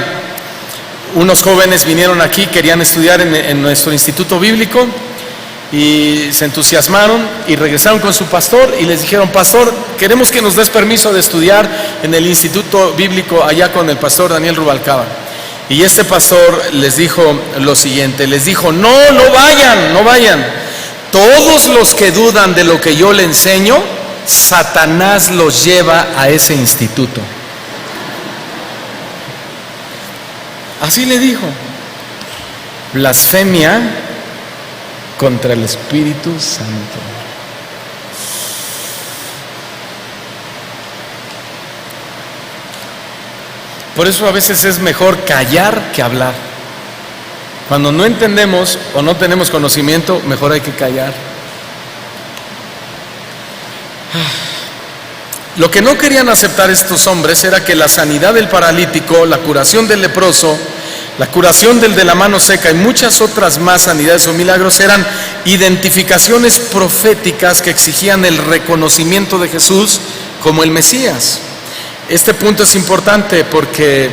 unos jóvenes vinieron aquí, querían estudiar en nuestro instituto bíblico y se entusiasmaron y regresaron con su pastor y les dijeron, pastor, queremos que nos des permiso de estudiar en el instituto bíblico allá con el pastor Daniel Rubalcaba. Y este pastor les dijo lo siguiente, les dijo, no vayan. Todos los que dudan de lo que yo le enseño, Satanás los lleva a ese instituto. Así le dijo. Blasfemia contra el Espíritu Santo. Por eso a veces es mejor callar que hablar. Cuando no entendemos o no tenemos conocimiento, mejor hay que callar. Lo que no querían aceptar estos hombres era que la sanidad del paralítico, la curación del leproso, la curación del de la mano seca y muchas otras más sanidades o milagros eran identificaciones proféticas que exigían el reconocimiento de Jesús como el Mesías. Este punto es importante porque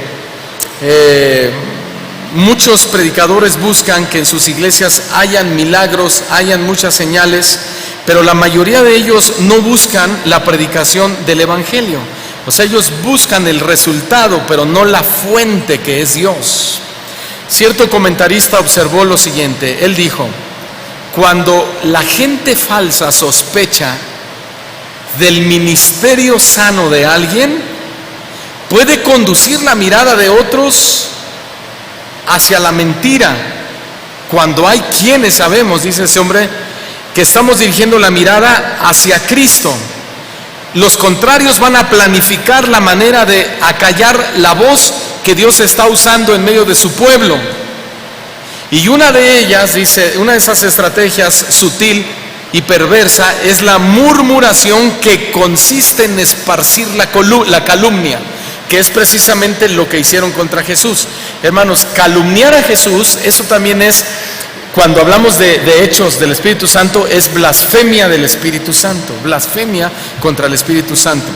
muchos predicadores buscan que en sus iglesias hayan milagros, hayan muchas señales, pero la mayoría de ellos no buscan la predicación del Evangelio. O sea, ellos buscan el resultado, pero no la fuente que es Dios. Cierto comentarista observó lo siguiente, él dijo, cuando la gente falsa sospecha del ministerio sano de alguien, puede conducir la mirada de otros hacia la mentira, cuando hay quienes sabemos, dice ese hombre, que estamos dirigiendo la mirada hacia Cristo. Los contrarios van a planificar la manera de acallar la voz que Dios está usando en medio de su pueblo. Y una de ellas, dice, una de esas estrategias sutil y perversa es la murmuración, que consiste en esparcir la calumnia, que es precisamente lo que hicieron contra Jesús. Hermanos, calumniar a Jesús, eso también es, cuando hablamos de hechos del Espíritu Santo, es blasfemia del Espíritu Santo, blasfemia contra el Espíritu Santo.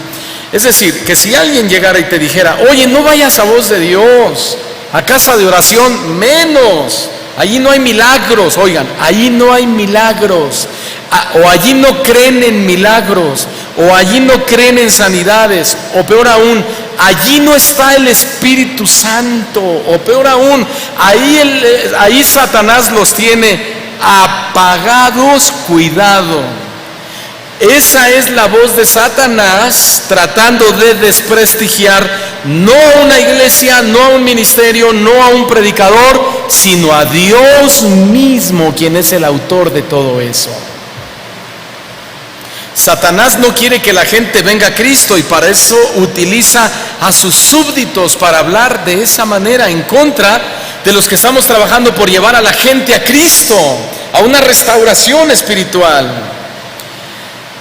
Es decir, que si alguien llegara y te dijera, oye, no vayas a voz de Dios, a casa de oración, menos, allí no hay milagros, oigan, allí no hay milagros, o allí no creen en milagros, o allí no creen en sanidades, o peor aún, allí no está el Espíritu Santo, o peor aún, ahí Satanás los tiene apagados, cuidado. Esa es la voz de Satanás tratando de desprestigiar no a una iglesia, no a un ministerio, no a un predicador, sino a Dios mismo, quien es el autor de todo eso. Satanás no quiere que la gente venga a Cristo y para eso utiliza a sus súbditos para hablar de esa manera en contra de los que estamos trabajando por llevar a la gente a Cristo, a una restauración espiritual.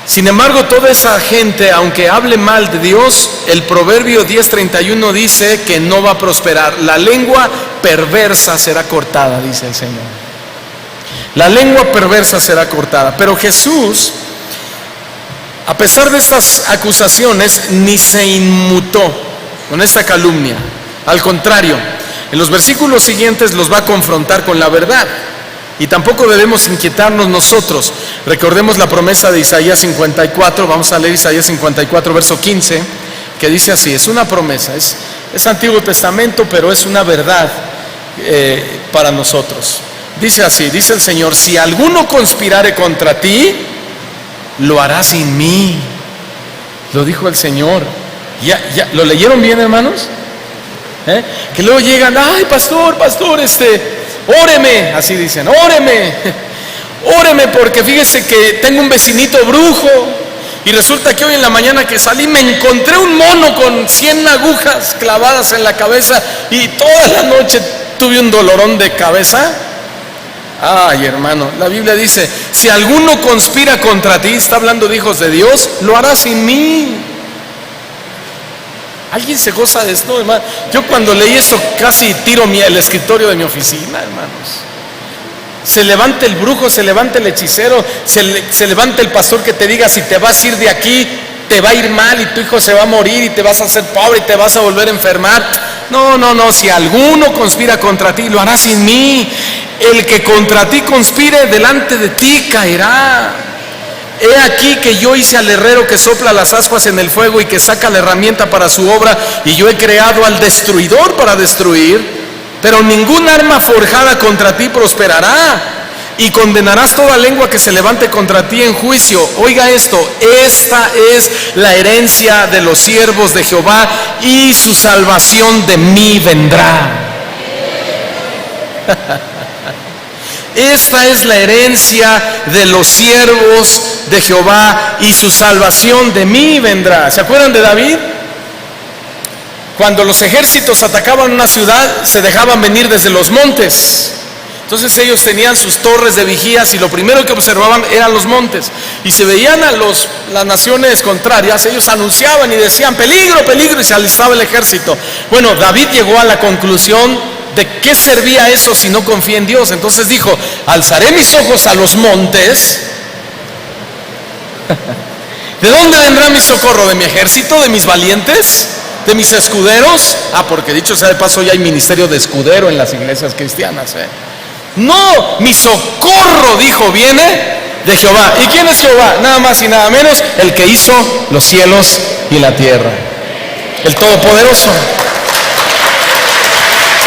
Sin embargo, toda esa gente, aunque hable mal de Dios, el Proverbio 10:31 dice que no va a prosperar. La lengua perversa será cortada, dice el Señor. La lengua perversa será cortada. Pero Jesús, a pesar de estas acusaciones, ni se inmutó con esta calumnia. Al contrario, en los versículos siguientes los va a confrontar con la verdad. Y tampoco debemos inquietarnos nosotros. Recordemos la promesa de Isaías 54, vamos a leer Isaías 54, verso 15, que dice así, es una promesa, es Antiguo Testamento, pero es una verdad para nosotros. Dice así, dice el Señor, si alguno conspirare contra ti, lo hará sin mí. Lo dijo el Señor. ¿Ya lo leyeron bien, hermanos? Que luego llegan, ay, pastor, óreme, así dicen, óreme porque fíjese que tengo un vecinito brujo y resulta que hoy en la mañana que salí me encontré un mono con 100 agujas clavadas en la cabeza y toda la noche tuve un dolorón de cabeza. Ay, hermano, la Biblia dice, si alguno conspira contra ti, está hablando de hijos de Dios, lo hará sin mí. ¿Alguien se goza de esto, hermano? Yo cuando leí esto casi tiro el escritorio de mi oficina, hermanos. Se levanta el brujo, se levanta el hechicero, se levanta el pastor que te diga, si te vas a ir de aquí, te va a ir mal y tu hijo se va a morir y te vas a hacer pobre y te vas a volver a enfermar. No, si alguno conspira contra ti, lo hará sin mí. El que contra ti conspire, delante de ti caerá. He aquí que yo hice al herrero que sopla las ascuas en el fuego y que saca la herramienta para su obra, y yo he creado al destruidor para destruir, pero ningún arma forjada contra ti prosperará, y condenarás toda lengua que se levante contra ti en juicio. Oiga esto, esta es la herencia de los siervos de Jehová y su salvación de mí vendrá. Esta es la herencia de los siervos de Jehová y su salvación de mí vendrá. ¿Se acuerdan de David? Cuando los ejércitos atacaban una ciudad, se dejaban venir desde los montes. Entonces ellos tenían sus torres de vigías y lo primero que observaban eran los montes. Y si veían a las naciones contrarias, ellos anunciaban y decían, peligro, peligro, y se alistaba el ejército. Bueno, David llegó a la conclusión de qué servía eso si no confía en Dios. Entonces dijo, alzaré mis ojos a los montes. ¿De dónde vendrá mi socorro? ¿De mi ejército? ¿De mis valientes? ¿De mis escuderos? Porque dicho sea de paso, ya hay ministerio de escudero en las iglesias cristianas. No, mi socorro, dijo, viene de Jehová. ¿Y quién es Jehová? Nada más y nada menos, el que hizo los cielos y la tierra, el Todopoderoso,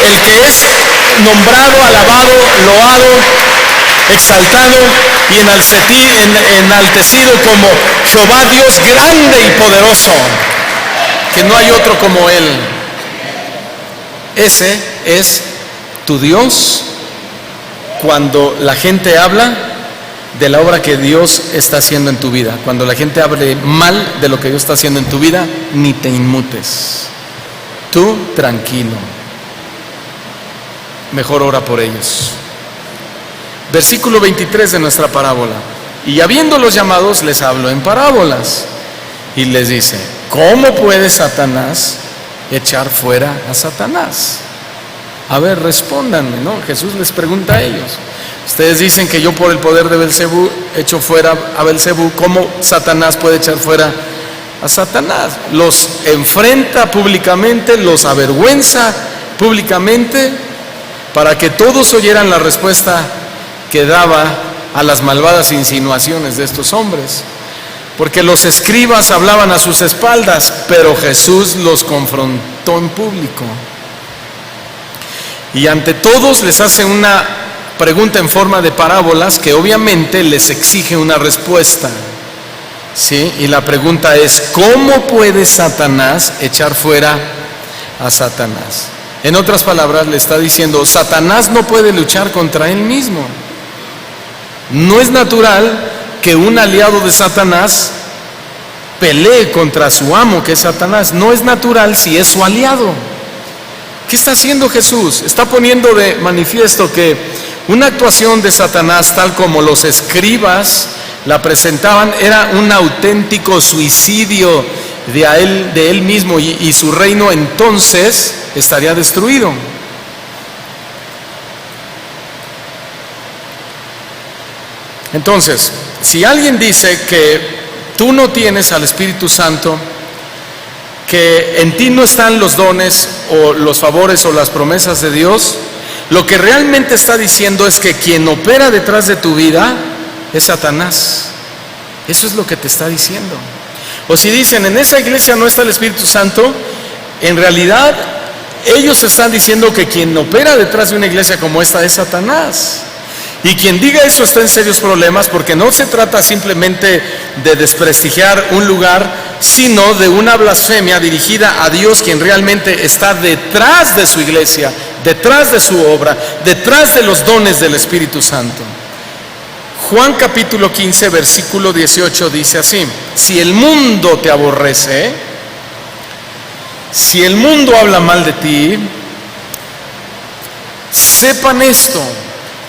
el que es nombrado, alabado, loado, exaltado y enaltecido como Jehová Dios grande y poderoso, que no hay otro como Él. Ese es tu Dios cuando la gente habla de la obra que Dios está haciendo en tu vida. Cuando la gente hable mal de lo que Dios está haciendo en tu vida, ni te inmutes. Tú tranquilo. Mejor ora por ellos. Versículo 23 de nuestra parábola. Y habiéndolos llamados, les habló en parábolas. Y les dice, ¿cómo puede Satanás echar fuera a Satanás? A ver, respóndanme, ¿no? Jesús les pregunta a ellos. Ustedes dicen que yo por el poder de Belcebú echo fuera a Belcebú. ¿Cómo Satanás puede echar fuera a Satanás? Los enfrenta públicamente, los avergüenza públicamente, para que todos oyeran la respuesta que daba a las malvadas insinuaciones de estos hombres. Porque los escribas hablaban a sus espaldas, pero Jesús los confrontó en público. Y ante todos les hace una pregunta en forma de parábolas que obviamente les exige una respuesta. ¿Sí? Y la pregunta es, ¿cómo puede Satanás echar fuera a Satanás? En otras palabras, le está diciendo, Satanás no puede luchar contra él mismo. No es natural que un aliado de Satanás pelee contra su amo, que es Satanás. No es natural si es su aliado. ¿Qué está haciendo Jesús? Está poniendo de manifiesto que una actuación de Satanás, tal como los escribas la presentaban, era un auténtico suicidio de él mismo, y su reino entonces estaría destruido. Entonces, si alguien dice que tú no tienes al Espíritu Santo, que en ti no están los dones o los favores o las promesas de Dios, lo que realmente está diciendo es que quien opera detrás de tu vida es Satanás. Eso es lo que te está diciendo. O si dicen, en esa iglesia no está el Espíritu Santo, en realidad ellos están diciendo que quien opera detrás de una iglesia como esta es Satanás. Y quien diga eso está en serios problemas, porque no se trata simplemente de desprestigiar un lugar, sino de una blasfemia dirigida a Dios, quien realmente está detrás de su iglesia, detrás de su obra, detrás de los dones del Espíritu Santo. Juan capítulo 15, versículo 18 dice así: si el mundo te aborrece, si el mundo habla mal de ti, sepan esto,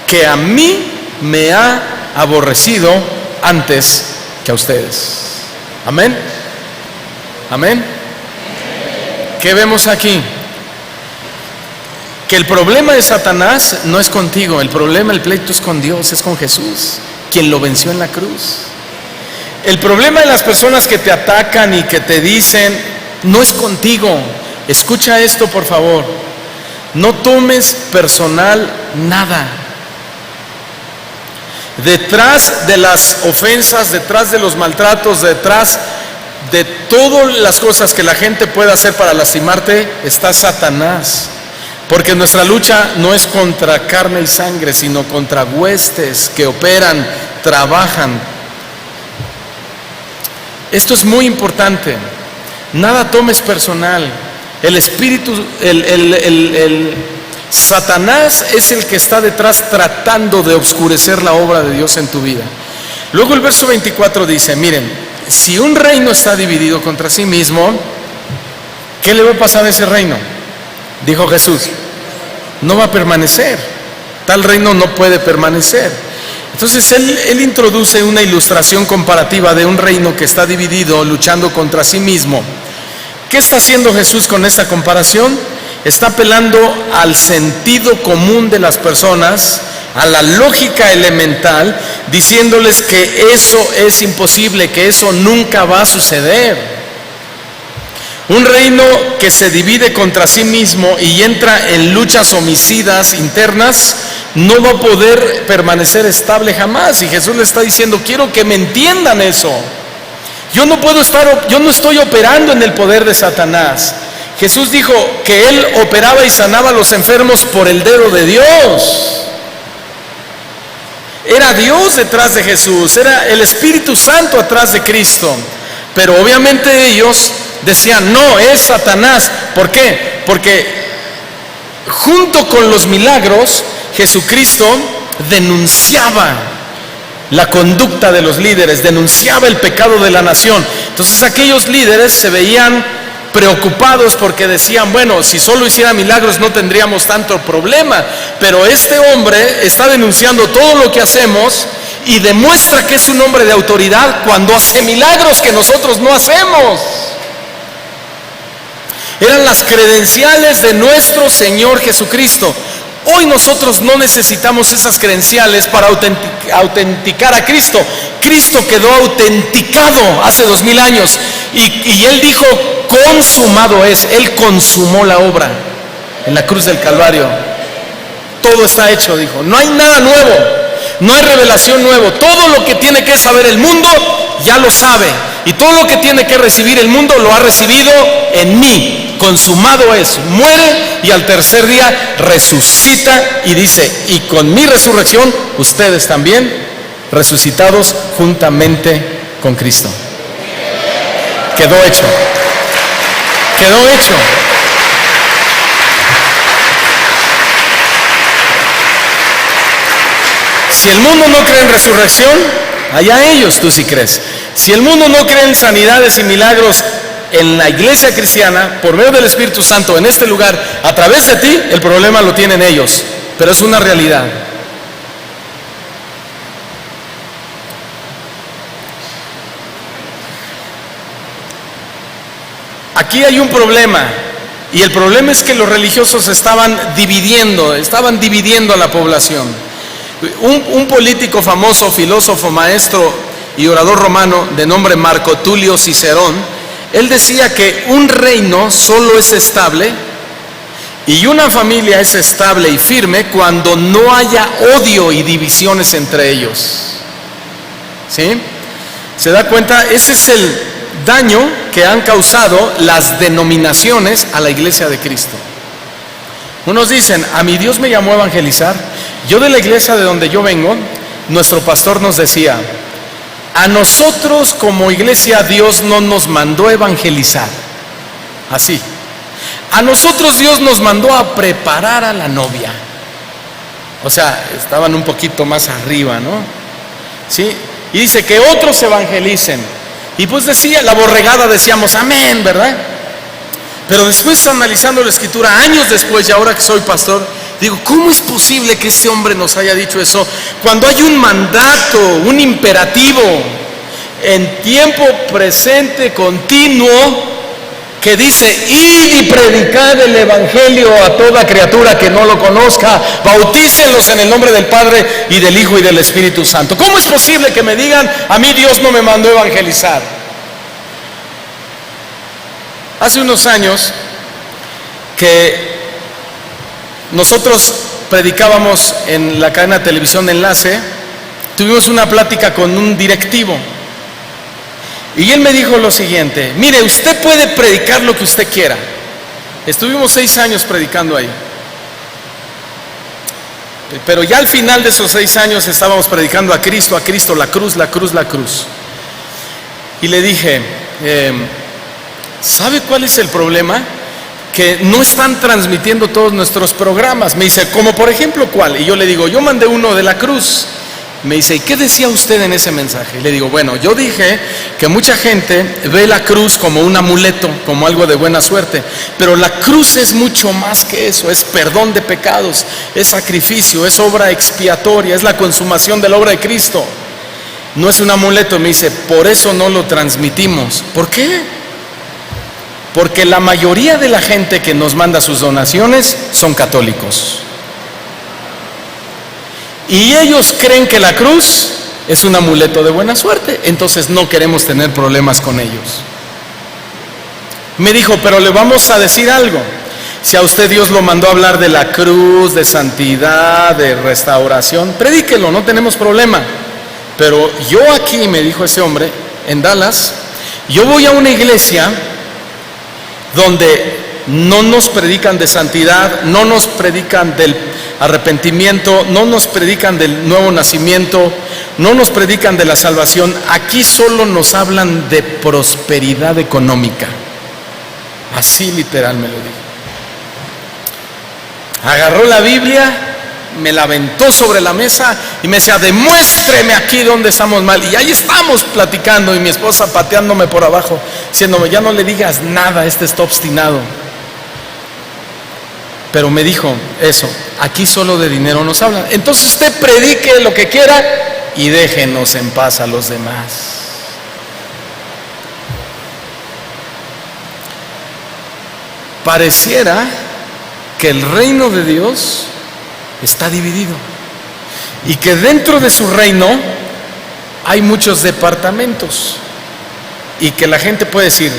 que a mí me ha aborrecido antes que a ustedes. Amén. Amén. ¿Qué vemos aquí? Que el problema de Satanás no es contigo, el problema, el pleito es con Dios, es con Jesús, quien lo venció en la cruz. El problema de las personas que te atacan y que te dicen, no es contigo. Escucha esto, por favor. No tomes personal nada. Detrás de las ofensas, detrás de los maltratos, detrás de todas las cosas que la gente puede hacer para lastimarte, está Satanás. Porque nuestra lucha no es contra carne y sangre, sino contra huestes que operan, trabajan. Esto es muy importante. Nada tomes personal. El espíritu, Satanás es el que está detrás tratando de oscurecer la obra de Dios en tu vida. Luego el verso 24 dice, miren, si un reino está dividido contra sí mismo, ¿qué le va a pasar a ese reino? Dijo Jesús, no va a permanecer. Tal reino no puede permanecer. Entonces él introduce una ilustración comparativa de un reino que está dividido, luchando contra sí mismo. ¿Qué está haciendo Jesús con esta comparación? Está apelando al sentido común de las personas, a la lógica elemental, diciéndoles que eso es imposible, que eso nunca va a suceder. Un reino que se divide contra sí mismo y entra en luchas homicidas internas, no va a poder permanecer estable jamás. Y Jesús le está diciendo, quiero que me entiendan eso. Yo no estoy operando en el poder de Satanás. Jesús dijo que Él operaba y sanaba a los enfermos por el dedo de Dios. Era Dios detrás de Jesús, era el Espíritu Santo atrás de Cristo. Pero obviamente ellos decían, no, es Satanás. ¿Por qué? Porque junto con los milagros, Jesucristo denunciaba la conducta de los líderes, denunciaba el pecado de la nación. Entonces aquellos líderes se veían preocupados porque decían, bueno, si solo hiciera milagros no tendríamos tanto problema, pero este hombre está denunciando todo lo que hacemos y demuestra que es un hombre de autoridad cuando hace milagros que nosotros no hacemos. Eran las credenciales de nuestro Señor Jesucristo. Hoy nosotros no necesitamos esas credenciales para autenticar a Cristo. Cristo quedó autenticado hace 2000 años y Él dijo, consumado es. Él consumó la obra en la cruz del Calvario. Todo está hecho, dijo. No hay nada nuevo, no hay revelación nueva. Todo lo que tiene que saber el mundo ya lo sabe, y todo lo que tiene que recibir el mundo lo ha recibido en mí. Consumado es. Muere y al tercer día resucita y dice, y con mi resurrección ustedes también resucitados juntamente con Cristo. Quedó hecho. Quedó hecho. Si el mundo no cree en resurrección, allá ellos, tú sí crees. Si el mundo no cree en sanidades y milagros en la iglesia cristiana, por medio del Espíritu Santo, en este lugar, a través de ti, el problema lo tienen ellos, pero es una realidad. aquí hay un problema. Y el problema es que los religiosos estaban dividiendo a la población. Un político famoso, filósofo, maestro y orador romano de nombre Marco Tulio Cicerón, él decía que un reino solo es estable y una familia es estable y firme cuando no haya odio y divisiones entre ellos. ¿Sí? ¿Se da cuenta? Ese es el daño que han causado las denominaciones a la iglesia de Cristo. Unos dicen, a mi Dios me llamó a evangelizar. Yo de la iglesia de donde yo vengo, nuestro pastor nos decía, a nosotros como iglesia Dios no nos mandó a evangelizar. Así. A nosotros Dios nos mandó a preparar a la novia. O sea, estaban un poquito más arriba, ¿no? ¿Sí? Y dice que otros evangelicen. Y pues decía, la borregada decíamos, amén, ¿verdad? Pero después analizando la escritura, años después, y ahora que soy pastor, digo, ¿cómo es posible que este hombre nos haya dicho eso? Cuando hay un mandato, un imperativo, en tiempo presente, continuo, que dice, id y predicad el evangelio a toda criatura que no lo conozca, bautícenlos en el nombre del Padre y del Hijo y del Espíritu Santo. ¿Cómo es posible que me digan, a mí Dios no me mandó a evangelizar? Hace unos años que nosotros predicábamos en la cadena de televisión Enlace, tuvimos una plática con un directivo. Y él me dijo lo siguiente, mire, usted puede predicar lo que usted quiera. Estuvimos 6 años predicando ahí. Pero ya al final de esos 6 años estábamos predicando a Cristo, la cruz, la cruz, la cruz. Y le dije, ¿sabe cuál es el problema? Que no están transmitiendo todos nuestros programas. Me dice, ¿como por ejemplo cuál? Y yo le digo, yo mandé uno de la cruz. Me dice, ¿y qué decía usted en ese mensaje? Y le digo, bueno, yo dije que mucha gente ve la cruz como un amuleto, como algo de buena suerte, pero la cruz es mucho más que eso, es perdón de pecados, es sacrificio, es obra expiatoria, es la consumación de la obra de Cristo. No es un amuleto. Me dice, por eso no lo transmitimos. ¿Por qué? Porque la mayoría de la gente que nos manda sus donaciones son católicos. Y ellos creen que la cruz es un amuleto de buena suerte, entonces no queremos tener problemas con ellos. Me dijo, pero le vamos a decir algo. Si a usted Dios lo mandó a hablar de la cruz, de santidad, de restauración, predíquelo, no tenemos problema. Pero yo aquí, me dijo ese hombre, en Dallas, yo voy a una iglesia donde no nos predican de santidad, no nos predican del arrepentimiento, no nos predican del nuevo nacimiento, no nos predican de la salvación. Aquí solo nos hablan de prosperidad económica. Así literal me lo dijo. Agarró la Biblia, me la aventó sobre la mesa y me decía, demuéstreme aquí donde estamos mal. Y ahí estamos platicando, y mi esposa pateándome por abajo, diciéndome, ya no le digas nada, este está obstinado. Pero me dijo eso, aquí solo de dinero nos hablan. Entonces usted predique lo que quiera y déjenos en paz a los demás. Pareciera que el reino de Dios está dividido y que dentro de su reino hay muchos departamentos, y que la gente puede decir,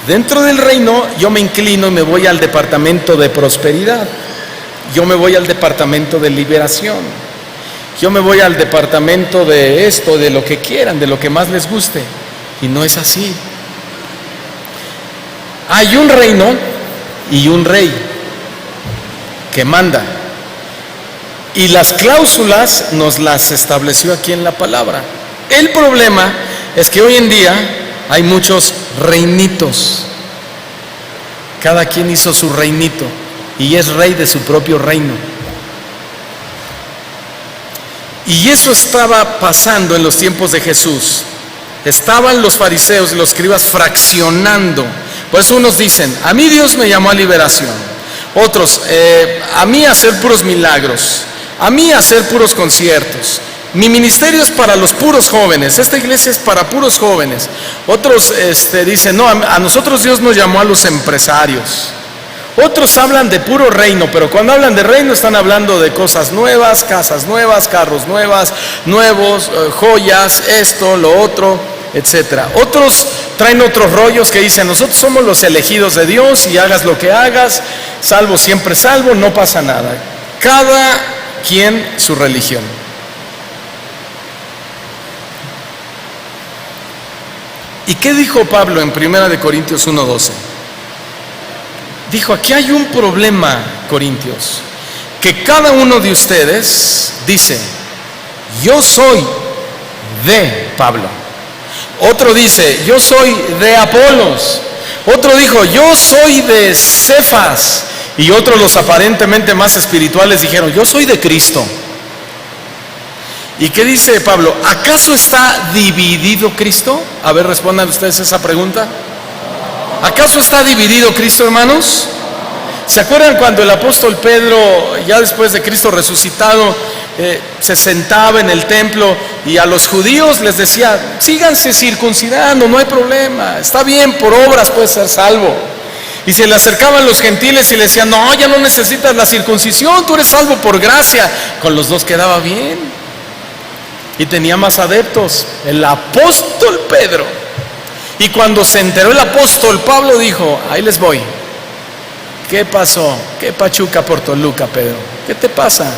dentro del reino yo me inclino y me voy al departamento de prosperidad, yo me voy al departamento de liberación, yo me voy al departamento de esto, de lo que quieran, de lo que más les guste. Y no es así. Hay un reino y un rey que manda, y las cláusulas nos las estableció aquí en la palabra. El problema es que hoy en día hay muchos reinitos. Cada quien hizo su reinito y es rey de su propio reino. Y eso estaba pasando en los tiempos de Jesús. Estaban los fariseos y los escribas fraccionando. Por eso unos dicen, a mí Dios me llamó a liberación. Otros, a mí a hacer puros milagros, a mí a hacer puros conciertos. Mi ministerio es para los puros jóvenes, esta iglesia es para puros jóvenes. Otros dicen, no, a nosotros Dios nos llamó a los empresarios. Otros hablan de puro reino, pero cuando hablan de reino están hablando de cosas nuevas, casas nuevas, carros nuevos, joyas, esto, lo otro, etcétera. Otros traen otros rollos que dicen, nosotros somos los elegidos de Dios y hagas lo que hagas, salvo siempre salvo, no pasa nada. Cada quien su religión. ¿Y qué dijo Pablo en 1 Corintios 1:12? Dijo, aquí hay un problema, Corintios, que cada uno de ustedes dice, yo soy de Pablo. Otro dice, yo soy de Apolos. Otro dijo, yo soy de Cefas. Y otros, los aparentemente más espirituales, dijeron, yo soy de Cristo. ¿Y qué dice Pablo? ¿Acaso está dividido Cristo? A ver, respondan ustedes esa pregunta. ¿Acaso está dividido Cristo, hermanos? ¿Se acuerdan cuando el apóstol Pedro, ya después de Cristo resucitado, se sentaba en el templo y a los judíos les decía, síganse circuncidando, no hay problema, está bien, por obras puedes ser salvo? Y se le acercaban los gentiles y le decían, no, ya no necesitas la circuncisión, tú eres salvo por gracia. Con los dos quedaba bien y tenía más adeptos, el apóstol Pedro. Y cuando se enteró el apóstol Pablo dijo, ahí les voy. ¿Qué pasó? ¿Qué pachuca por Toluca, Pedro? ¿Qué te pasa?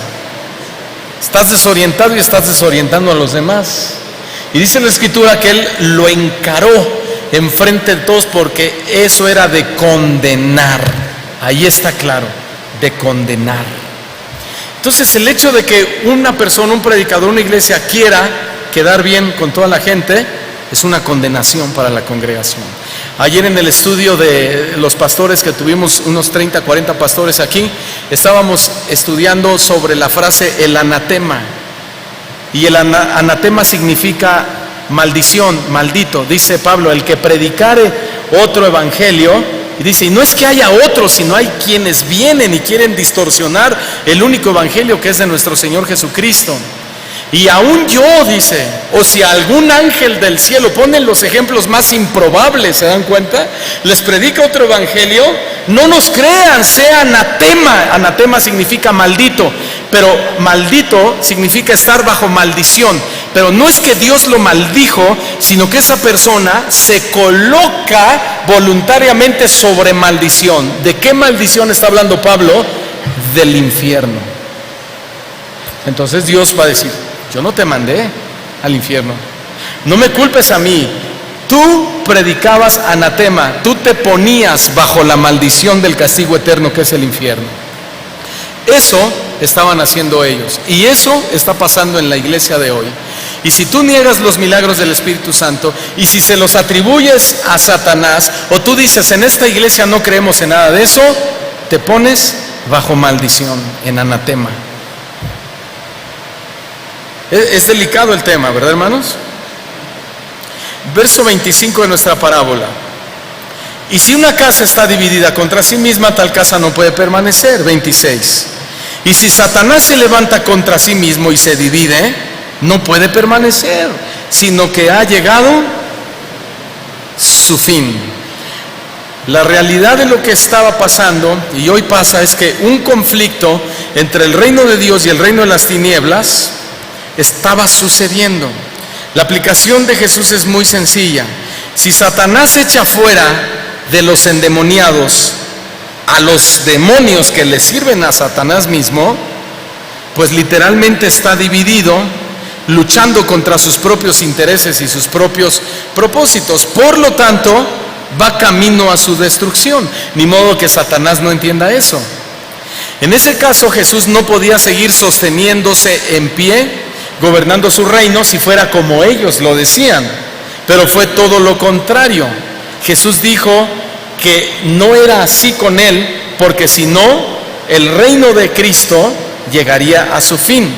Estás desorientado y estás desorientando a los demás. Y dice la escritura que él lo encaró enfrente de todos porque eso era de condenar. Ahí está claro, de condenar. Entonces el hecho de que una persona, un predicador, una iglesia quiera quedar bien con toda la gente es una condenación para la congregación. Ayer en el estudio de los pastores que tuvimos, unos 30, 40 pastores aquí, estábamos estudiando sobre la frase el anatema. Y el anatema significa maldición, maldito. Dice Pablo, el que predicare otro evangelio, y dice, y no es que haya otro, sino hay quienes vienen y quieren distorsionar el único evangelio que es de nuestro Señor Jesucristo. Y aún yo, dice, o si algún ángel del cielo, ponen los ejemplos más improbables, ¿se dan cuenta? Les predica otro evangelio, no nos crean, sea anatema. Anatema significa maldito, pero maldito significa estar bajo maldición. Pero no es que Dios lo maldijo, sino que esa persona se coloca voluntariamente sobre maldición. ¿De qué maldición está hablando Pablo? Del infierno. Entonces Dios va a decir, yo no te mandé al infierno, no me culpes a mí, tú predicabas anatema, tú te ponías bajo la maldición del castigo eterno que es el infierno. Eso estaban haciendo ellos y eso está pasando en la iglesia de hoy. Y si tú niegas los milagros del Espíritu Santo y si se los atribuyes a Satanás o tú dices en esta iglesia no creemos en nada de eso, te pones bajo maldición, en anatema. Es delicado el tema, ¿verdad, hermanos? Verso 25 de nuestra parábola. Y si una casa está dividida contra sí misma, tal casa no puede permanecer. 26. Y si Satanás se levanta contra sí mismo y se divide, no puede permanecer, sino que ha llegado su fin. La realidad de lo que estaba pasando, y hoy pasa, es que un conflicto entre el reino de Dios y el reino de las tinieblas estaba sucediendo. La aplicación de Jesús es muy sencilla. Si Satanás echa fuera de los endemoniados a los demonios que le sirven a Satanás mismo, pues literalmente está dividido, luchando contra sus propios intereses y sus propios propósitos. Por lo tanto, va camino a su destrucción. Ni modo que Satanás no entienda eso. En ese caso, Jesús no podía seguir sosteniéndose en pie, gobernando su reino, si fuera como ellos lo decían. Pero fue todo lo contrario. Jesús dijo que no era así con él, porque si no, el reino de Cristo llegaría a su fin.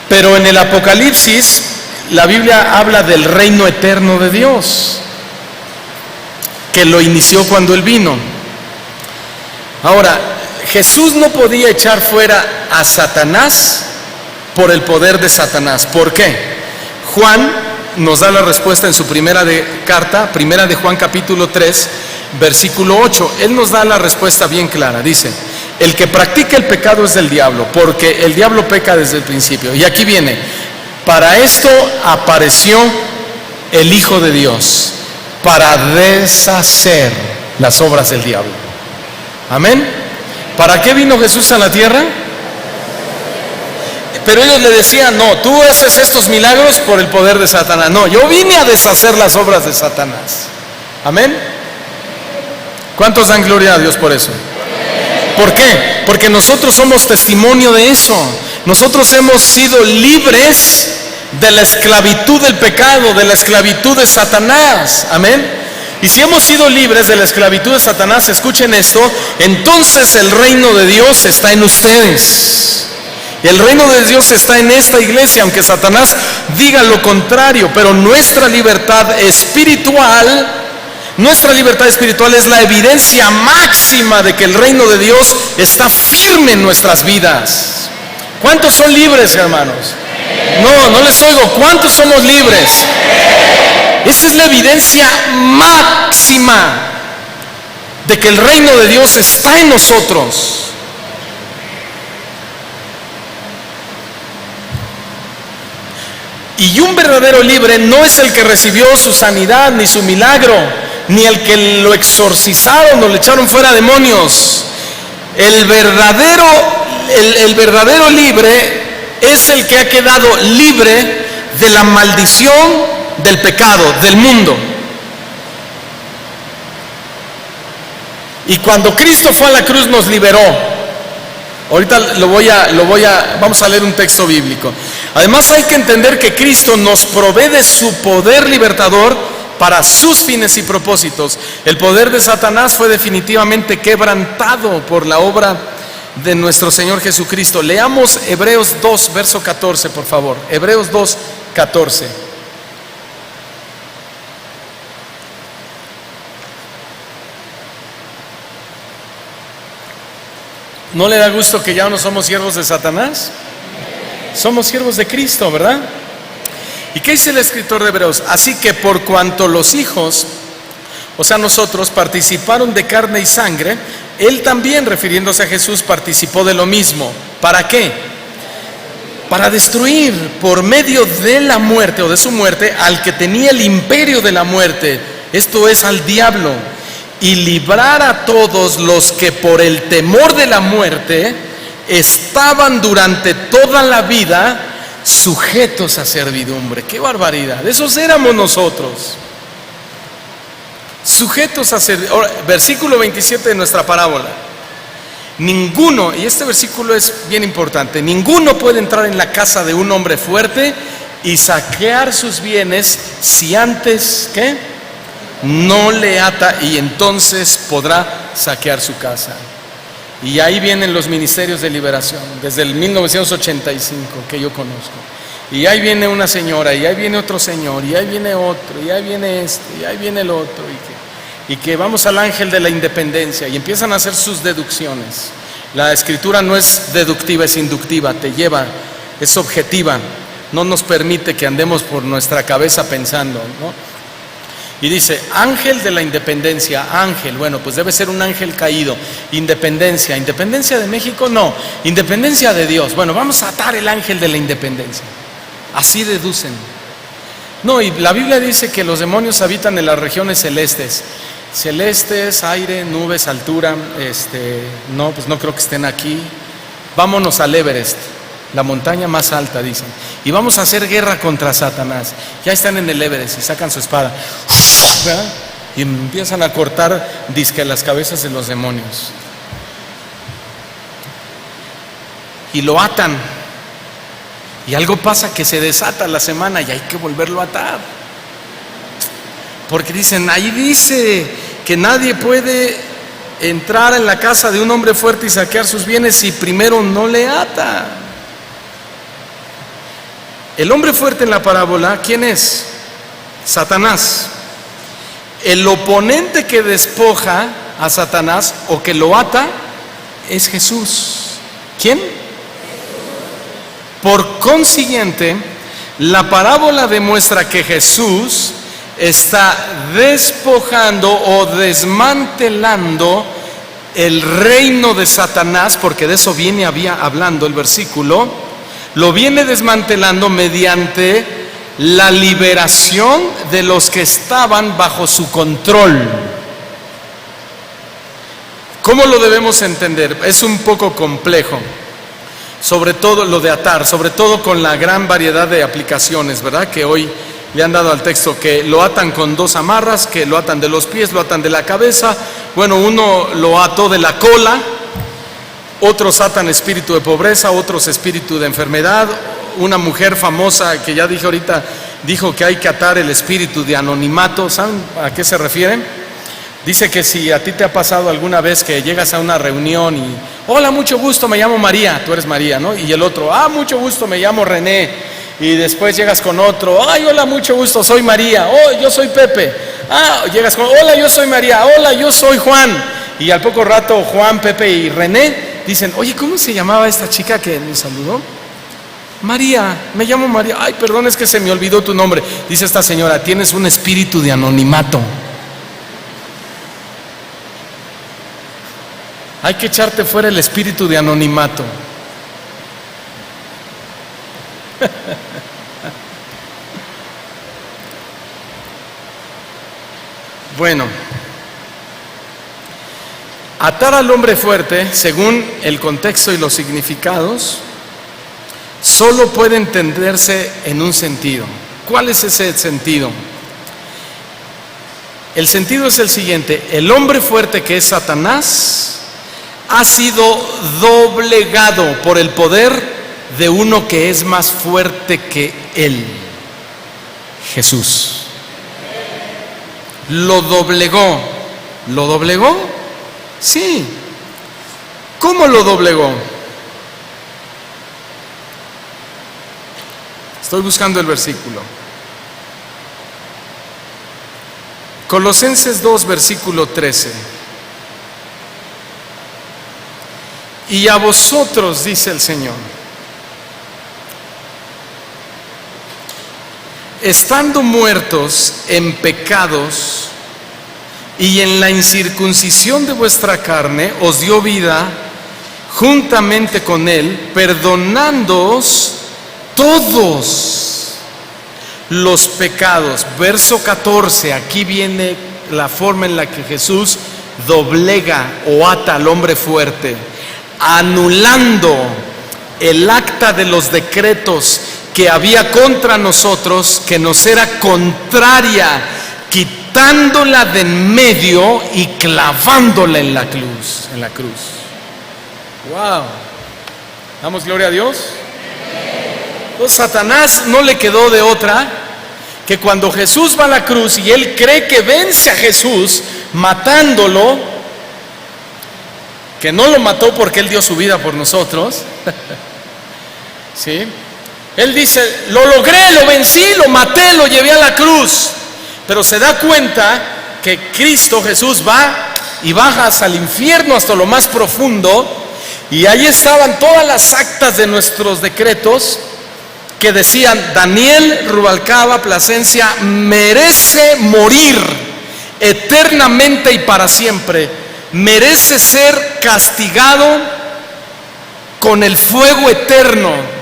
Pero en el Apocalipsis, la Biblia habla del reino eterno de Dios, que lo inició cuando Él vino. Ahora, Jesús no podía echar fuera a Satanás por el poder de Satanás. ¿Por qué? Juan nos da la respuesta en su primera de Juan capítulo 3, versículo 8. Él nos da la respuesta bien clara. Dice: el que practica el pecado es del diablo, porque el diablo peca desde el principio. Y aquí viene: para esto apareció el Hijo de Dios, para deshacer las obras del diablo. Amén. ¿Para qué vino Jesús a la tierra? Pero ellos le decían: no, tú haces estos milagros por el poder de Satanás. No, yo vine a deshacer las obras de Satanás. Amén. ¿Cuántos dan gloria a Dios por eso? ¿Por qué? Porque nosotros somos testimonio de eso. Nosotros hemos sido libres de la esclavitud del pecado, de la esclavitud de Satanás. Amén. Y si hemos sido libres de la esclavitud de Satanás, escuchen esto, entonces el reino de Dios está en ustedes. El reino de Dios está en esta iglesia, aunque Satanás diga lo contrario. Pero nuestra libertad espiritual es la evidencia máxima de que el reino de Dios está firme en nuestras vidas. ¿Cuántos son libres, hermanos? No les oigo. ¿Cuántos somos libres? Esa es la evidencia máxima de que el reino de Dios está en nosotros. Y un verdadero libre no es el que recibió su sanidad, ni su milagro, ni el que lo exorcizaron o le echaron fuera demonios. El verdadero libre es el que ha quedado libre de la maldición del pecado, del mundo. Y cuando Cristo fue a la cruz nos liberó. Ahorita vamos a leer un texto bíblico. Además hay que entender que Cristo nos provee de su poder libertador para sus fines y propósitos. El poder de Satanás fue definitivamente quebrantado por la obra de nuestro Señor Jesucristo. Leamos Hebreos 2, verso 14, por favor. Hebreos 2, 14. ¿No le da gusto que ya no somos siervos de Satanás? Somos siervos de Cristo, ¿verdad? ¿Y qué dice el escritor de Hebreos? Así que por cuanto los hijos, o sea nosotros, participaron de carne y sangre, Él también, refiriéndose a Jesús, participó de lo mismo. ¿Para qué? Para destruir por medio de la muerte o de su muerte al que tenía el imperio de la muerte, esto es, al diablo, y librar a todos los que por el temor de la muerte estaban durante toda la vida sujetos a servidumbre. ¡Qué barbaridad! Esos éramos nosotros, sujetos a servidumbre. Versículo 27 de nuestra parábola. Ninguno, y este versículo es bien importante, ninguno puede entrar en la casa de un hombre fuerte y saquear sus bienes si antes, ¿qué? No le ata, y entonces podrá saquear su casa. Y ahí vienen los ministerios de liberación, desde el 1985 que yo conozco. Y ahí viene una señora, y ahí viene otro señor, y ahí viene otro, y ahí viene este, y ahí viene el otro, y que vamos al ángel de la independencia, y empiezan a hacer sus deducciones. La escritura no es deductiva, es inductiva, te lleva, es objetiva, no nos permite que andemos por nuestra cabeza pensando, ¿no? Y dice, ángel de la independencia, ángel, bueno, pues debe ser un ángel caído. Independencia, ¿independencia de México? No, independencia de Dios. Bueno, vamos a atar el ángel de la independencia. Así deducen. No, y la Biblia dice que los demonios habitan en las regiones celestes. Celestes, aire, nubes, altura. No, pues no creo que estén aquí. Vámonos al Everest, la montaña más alta, dicen. Y vamos a hacer guerra contra Satanás. Ya están en el Everest y sacan su espada, ¿verdad? Y empiezan a cortar disque las cabezas de los demonios. Y lo atan. Y algo pasa que se desata la semana y hay que volverlo a atar. Porque dicen, ahí dice que nadie puede entrar en la casa de un hombre fuerte y saquear sus bienes si primero no le ata. El hombre fuerte en la parábola, ¿quién es? Satanás. El oponente que despoja a Satanás o que lo ata es Jesús. ¿Quién? Por consiguiente, la parábola demuestra que Jesús está despojando o desmantelando el reino de Satanás, porque de eso viene hablando el versículo. Lo viene desmantelando mediante la liberación de los que estaban bajo su control. ¿Cómo lo debemos entender? Es un poco complejo, sobre todo lo de atar, sobre todo con la gran variedad de aplicaciones, ¿verdad? Que hoy le han dado al texto, que lo atan con 2 amarras, que lo atan de los pies, lo atan de la cabeza. Bueno, uno lo ató de la cola, otros atan espíritu de pobreza, otros espíritu de enfermedad. Una mujer famosa que ya dije ahorita dijo que hay que atar el espíritu de anonimato. ¿Saben a qué se refieren? Dice que si a ti te ha pasado alguna vez que llegas a una reunión y hola, mucho gusto, me llamo María, tú eres María, ¿no? Y el otro, mucho gusto, me llamo René. Y después llegas con otro, hola, mucho gusto, soy María. Yo soy Pepe. Llegas con, hola, yo soy María. Hola, yo soy Juan. Y al poco rato Juan, Pepe y René dicen, oye, ¿cómo se llamaba esta chica que me saludó? María, me llamo María. Ay, perdón, es que se me olvidó tu nombre. Dice esta señora, tienes un espíritu de anonimato. Hay que echarte fuera el espíritu de anonimato. Bueno, atar al hombre fuerte, según el contexto y los significados, solo puede entenderse en un sentido. ¿Cuál es ese sentido? El sentido es el siguiente: el hombre fuerte, que es Satanás, ha sido doblegado por el poder de uno que es más fuerte que él, Jesús. Lo doblegó. ¿Lo doblegó? Sí. ¿Cómo lo doblegó? Estoy buscando el versículo. Colosenses 2, versículo 13. Y a vosotros, dice el Señor, estando muertos en pecados y en la incircuncisión de vuestra carne, os dio vida juntamente con Él, perdonándoos todos los pecados. Verso 14, aquí viene la forma en la que Jesús doblega o ata al hombre fuerte, anulando el acta de los decretos que había contra nosotros, que nos era contraria, quitándola de en medio y clavándola en la cruz. Wow. ¿Damos gloria a Dios? Entonces, Satanás no le quedó de otra que cuando Jesús va a la cruz y él cree que vence a Jesús matándolo, que no lo mató porque él dio su vida por nosotros, ¿sí? Él dice, lo logré, lo vencí, lo maté, lo llevé a la cruz. Pero se da cuenta que Cristo Jesús va y baja hasta el infierno, hasta lo más profundo, y ahí estaban todas las actas de nuestros decretos que decían, Daniel Rubalcaba Plasencia merece morir eternamente y para siempre, merece ser castigado con el fuego eterno.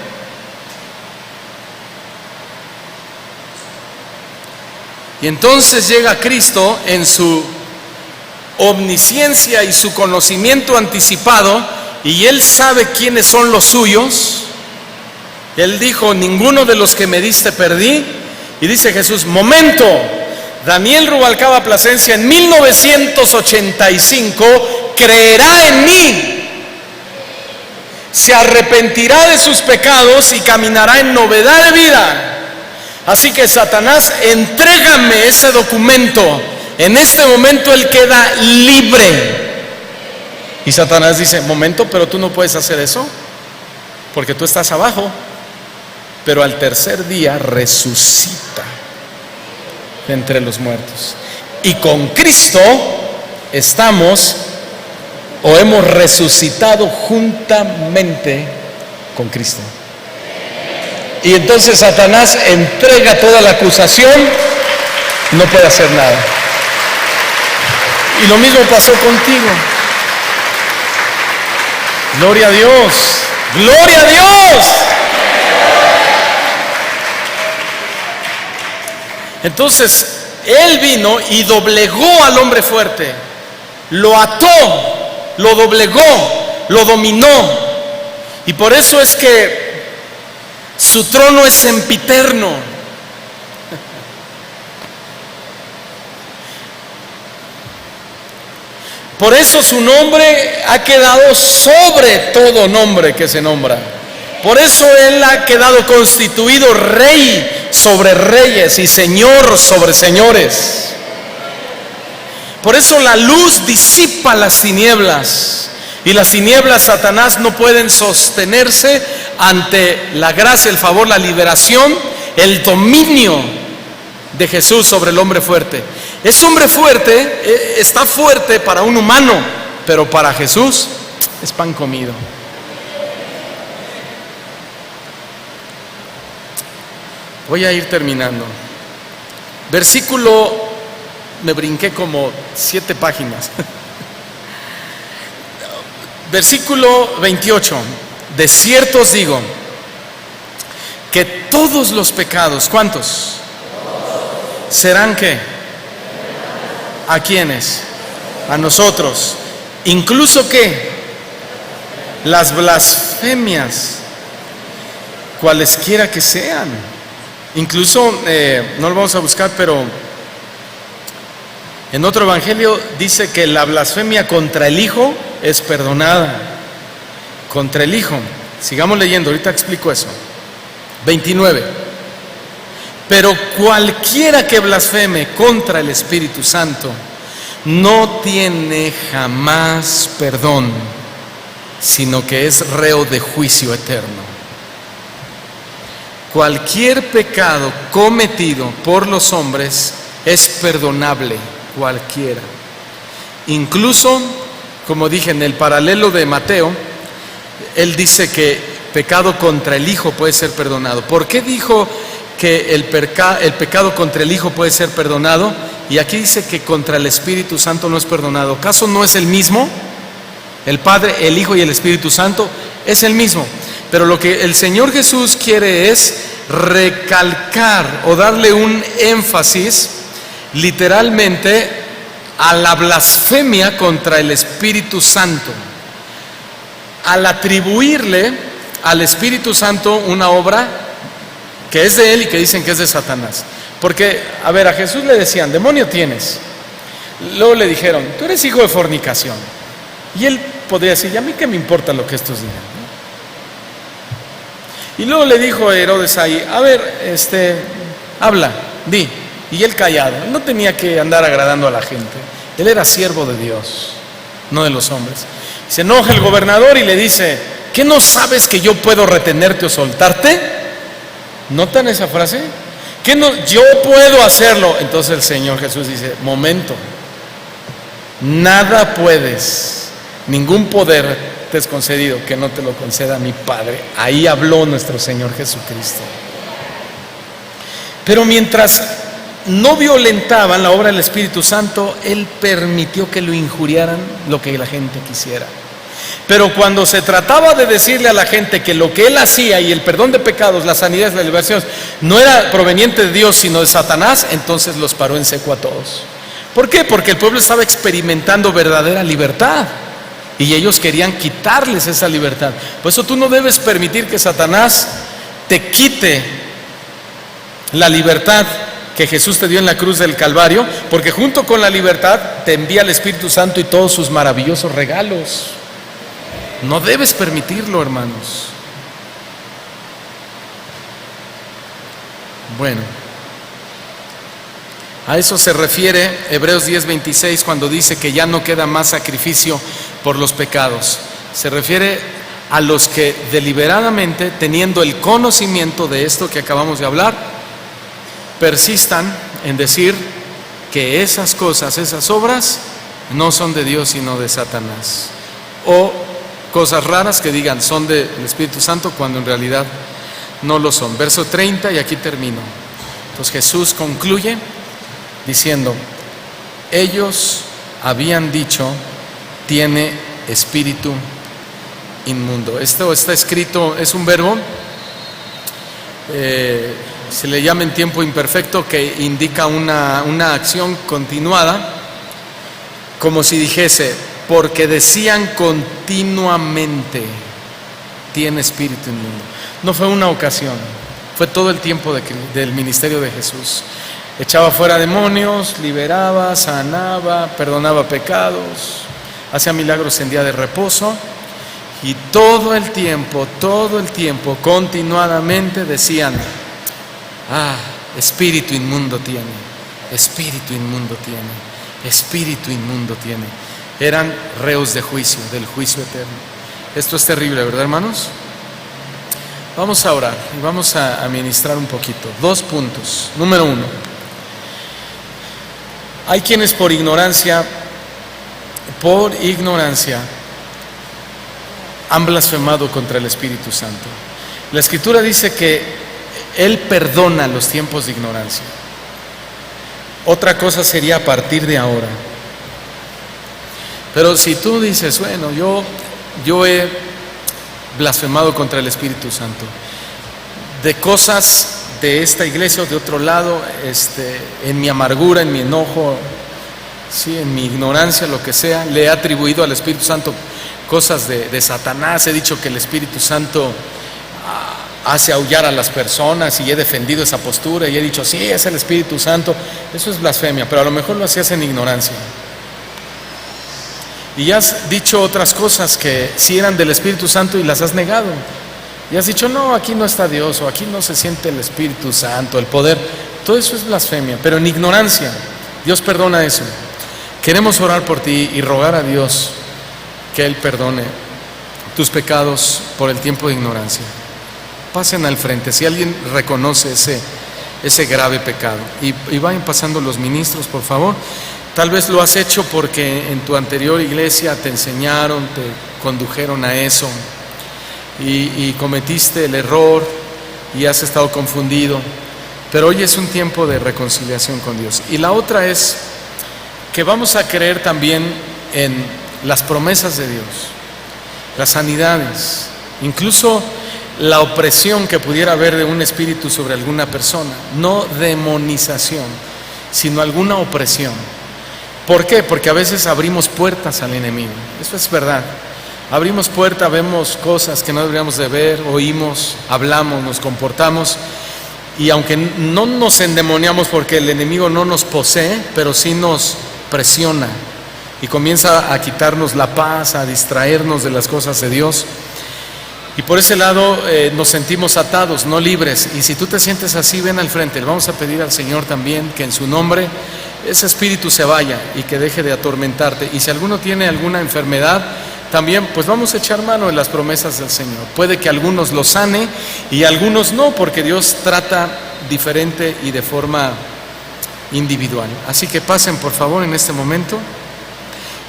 Y entonces llega Cristo en su omnisciencia y su conocimiento anticipado, y Él sabe quiénes son los suyos. Él dijo, ninguno de los que me diste perdí. Y dice Jesús, momento, Daniel Rubalcaba Plasencia en 1985 creerá en mí, se arrepentirá de sus pecados y caminará en novedad de vida. Así que Satanás, entrégame ese documento. En este momento él queda libre. Y Satanás dice, momento, pero tú no puedes hacer eso, porque tú estás abajo. Pero al tercer día resucita de entre los muertos. Y con Cristo estamos o hemos resucitado juntamente con Cristo. y entonces Satanás entrega toda la acusación, no puede hacer nada. Y lo mismo pasó contigo. Gloria a Dios, gloria a Dios. Entonces, Él vino y doblegó al hombre fuerte, lo ató, lo doblegó, lo dominó. Y por eso es que su trono es sempiterno. Por eso su nombre ha quedado sobre todo nombre que se nombra. Por eso Él ha quedado constituido rey sobre reyes y señor sobre señores. Por eso la luz disipa las tinieblas, y las tinieblas, Satanás, no pueden sostenerse ante la gracia, el favor, la liberación, el dominio de Jesús sobre el hombre fuerte. Ese hombre fuerte está fuerte para un humano, pero para Jesús es pan comido. Voy a ir terminando. Versículo, me brinqué como 7 páginas. Versículo 28. De cierto os digo que todos los pecados, ¿cuántos? ¿Serán qué? ¿A quiénes? A nosotros. Incluso ¿qué? Las blasfemias, cualesquiera que sean. Incluso, no lo vamos a buscar, pero en otro evangelio dice que la blasfemia contra el Hijo es perdonada. Contra el Hijo. Sigamos leyendo, ahorita explico eso. 29. Pero cualquiera que blasfeme contra el Espíritu Santo no tiene jamás perdón, sino que es reo de juicio eterno. Cualquier pecado cometido por los hombres es perdonable, cualquiera. Incluso, como dije en el paralelo de Mateo, él dice que pecado contra el Hijo puede ser perdonado. ¿Por qué dijo que el pecado contra el Hijo puede ser perdonado? Y aquí dice que contra el Espíritu Santo no es perdonado. ¿Acaso no es el mismo? El Padre, el Hijo y el Espíritu Santo es el mismo. Pero lo que el Señor Jesús quiere es recalcar o darle un énfasis literalmente a la blasfemia contra el Espíritu Santo, al atribuirle al Espíritu Santo una obra que es de Él y que dicen que es de Satanás. Porque, a ver, a Jesús le decían, demonio tienes. Luego le dijeron, tú eres hijo de fornicación. Y Él podría decir, ¿y a mí qué me importa lo que estos digan? Y luego le dijo a Herodes ahí, a ver, habla, di. Y él callado, él no tenía que andar agradando a la gente. Él era siervo de Dios, no de los hombres. Se enoja el gobernador y le dice, ¿qué no sabes que yo puedo retenerte o soltarte? ¿Notan esa frase? ¿Qué no? Yo puedo hacerlo. Entonces el Señor Jesús dice, momento, nada puedes, ningún poder te es concedido que no te lo conceda mi Padre. Ahí habló nuestro Señor Jesucristo. Pero mientras no violentaban la obra del Espíritu Santo, Él permitió que lo injuriaran lo que la gente quisiera. Pero cuando se trataba de decirle a la gente que lo que Él hacía y el perdón de pecados, la sanidad, la liberación, no era proveniente de Dios sino de Satanás, entonces los paró en seco a todos. ¿Por qué? Porque el pueblo estaba experimentando verdadera libertad y ellos querían quitarles esa libertad. Por eso tú no debes permitir que Satanás te quite la libertad que Jesús te dio en la cruz del Calvario, porque junto con la libertad te envía el Espíritu Santo y todos sus maravillosos regalos. No debes permitirlo, hermanos. Bueno, a eso se refiere Hebreos 10:26 cuando dice que ya no queda más sacrificio por los pecados. Se refiere a los que deliberadamente, teniendo el conocimiento de esto que acabamos de hablar, persistan en decir que esas cosas, esas obras, no son de Dios sino de Satanás. O cosas raras que digan son del Espíritu Santo cuando en realidad no lo son. Verso 30 y aquí termino. Entonces Jesús concluye diciendo: ellos habían dicho, tiene espíritu inmundo. Esto está escrito, es un verbo, se le llama en tiempo imperfecto, que indica una acción continuada, como si dijese, porque decían continuamente, tiene espíritu inmundo. No fue una ocasión, fue todo el tiempo del ministerio de Jesús. Echaba fuera demonios, liberaba, sanaba, perdonaba pecados, hacía milagros en día de reposo, y todo el tiempo, continuadamente decían: espíritu inmundo tiene, espíritu inmundo tiene, espíritu inmundo tiene. Eran reos de juicio, del juicio eterno. Esto es terrible, ¿verdad, hermanos? Vamos a orar y vamos a ministrar un poquito. 2 puntos. Número 1. Hay quienes por ignorancia han blasfemado contra el Espíritu Santo. La Escritura dice que Él perdona los tiempos de ignorancia. Otra cosa sería a partir de ahora. Pero si tú dices, bueno, yo he blasfemado contra el Espíritu Santo, de cosas de esta iglesia o de otro lado, en mi amargura, en mi enojo, sí, en mi ignorancia, lo que sea, le he atribuido al Espíritu Santo cosas de Satanás. He dicho que el Espíritu Santo hace aullar a las personas y he defendido esa postura y he dicho, sí, es el Espíritu Santo. Eso es blasfemia, pero a lo mejor lo hacías en ignorancia. Y has dicho otras cosas que sí eran del Espíritu Santo y las has negado. Y has dicho, no, aquí no está Dios, o aquí no se siente el Espíritu Santo, el poder. Todo eso es blasfemia, pero en ignorancia. Dios perdona eso. Queremos orar por ti y rogar a Dios que Él perdone tus pecados por el tiempo de ignorancia. Pasen al frente, si alguien reconoce ese grave pecado. Y vayan pasando los ministros, por favor. Tal vez lo has hecho porque en tu anterior iglesia te enseñaron, te condujeron a eso, y cometiste el error y has estado confundido. Pero hoy es un tiempo de reconciliación con Dios. Y la otra es que vamos a creer también en las promesas de Dios, las sanidades, incluso la opresión que pudiera haber de un espíritu sobre alguna persona. No demonización, sino alguna opresión. ¿Por qué? Porque a veces abrimos puertas al enemigo. Eso es verdad. Abrimos puerta, vemos cosas que no deberíamos de ver, oímos, hablamos, nos comportamos, y aunque no nos endemoniamos porque el enemigo no nos posee, pero sí nos presiona y comienza a quitarnos la paz, a distraernos de las cosas de Dios. Y por ese lado nos sentimos atados, no libres. Y si tú te sientes así, ven al frente. Le vamos a pedir al Señor también que en su nombre ese espíritu se vaya y que deje de atormentarte. Y si alguno tiene alguna enfermedad, también pues vamos a echar mano de las promesas del Señor. Puede que algunos los sane y algunos no, porque Dios trata diferente y de forma individual. Así que pasen por favor en este momento.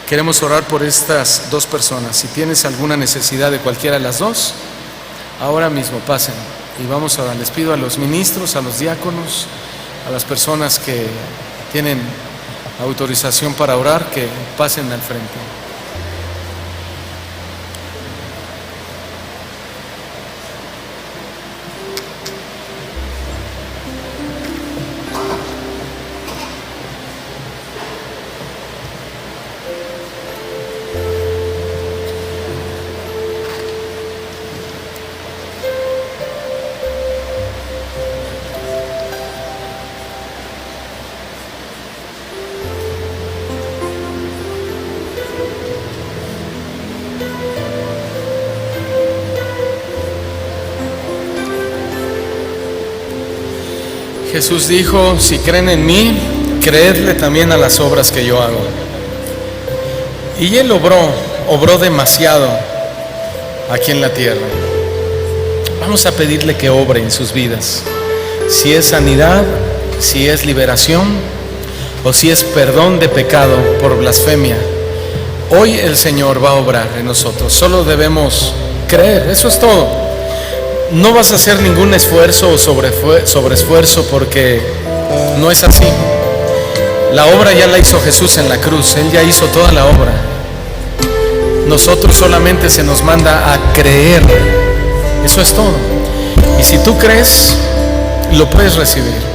Queremos orar por estas 2 personas. Si tienes alguna necesidad de cualquiera de las 2, ahora mismo pasen y vamos a orar. Les pido a los ministros, a los diáconos, a las personas que tienen autorización para orar, que pasen al frente. Jesús dijo, si creen en mí, creedle también a las obras que yo hago. Y Él obró demasiado aquí en la tierra. Vamos a pedirle que obre en sus vidas. Si es sanidad, si es liberación, o si es perdón de pecado por blasfemia, hoy el Señor va a obrar en nosotros. Solo debemos creer, eso es todo. no vas a hacer ningún esfuerzo o sobreesfuerzo, porque no es así. La obra ya la hizo Jesús en la cruz. Él ya hizo toda la obra. Nosotros solamente se nos manda a creer. Eso es todo. Y si tú crees, lo puedes recibir.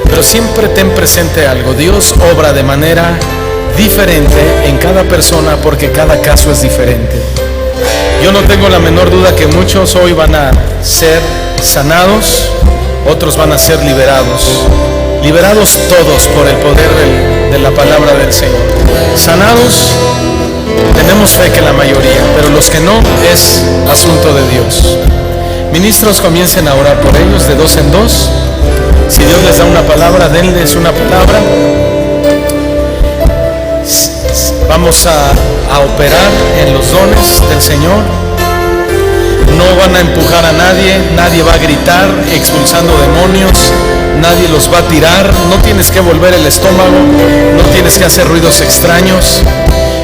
Pero siempre ten presente algo: Dios obra de manera diferente en cada persona, porque cada caso es diferente. Yo no tengo la menor duda que muchos hoy van a ser sanados, otros van a ser liberados. Liberados todos por el poder de la palabra del Señor. Sanados, tenemos fe que la mayoría, pero los que no, es asunto de Dios. Ministros, comiencen a orar por ellos de dos en dos. Si Dios les da una palabra, denles una palabra. Vamos a operar en los dones del Señor. No van a empujar a nadie, nadie va a gritar expulsando demonios, nadie los va a tirar. No tienes que volver el estómago, no tienes que hacer ruidos extraños.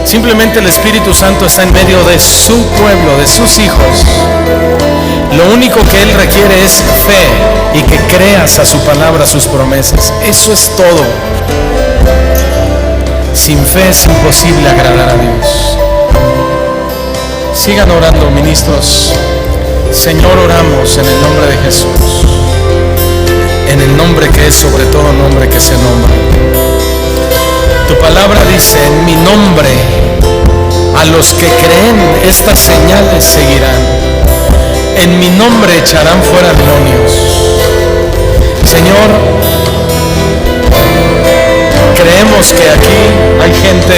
Simplemente el Espíritu Santo está en medio de su pueblo, de sus hijos. Lo único que Él requiere es fe y que creas a su palabra, a sus promesas. Eso es todo. Sin fe es imposible agradar a Dios. Sigan orando, ministros. Señor, oramos en el nombre de Jesús, en el nombre que es sobre todo nombre que se nombra. Tu palabra dice: en mi nombre a los que creen estas señales seguirán, en mi nombre echarán fuera demonios. Señor, creemos que aquí hay gente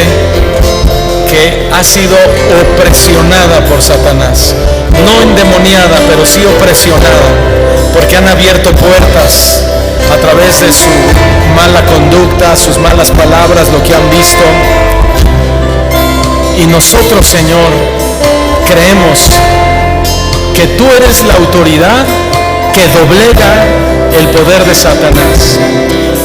que ha sido opresionada por Satanás, no endemoniada, pero sí opresionada, porque han abierto puertas a través de su mala conducta, sus malas palabras, lo que han visto. Y nosotros, Señor, creemos que tú eres la autoridad que doblega el poder de Satanás.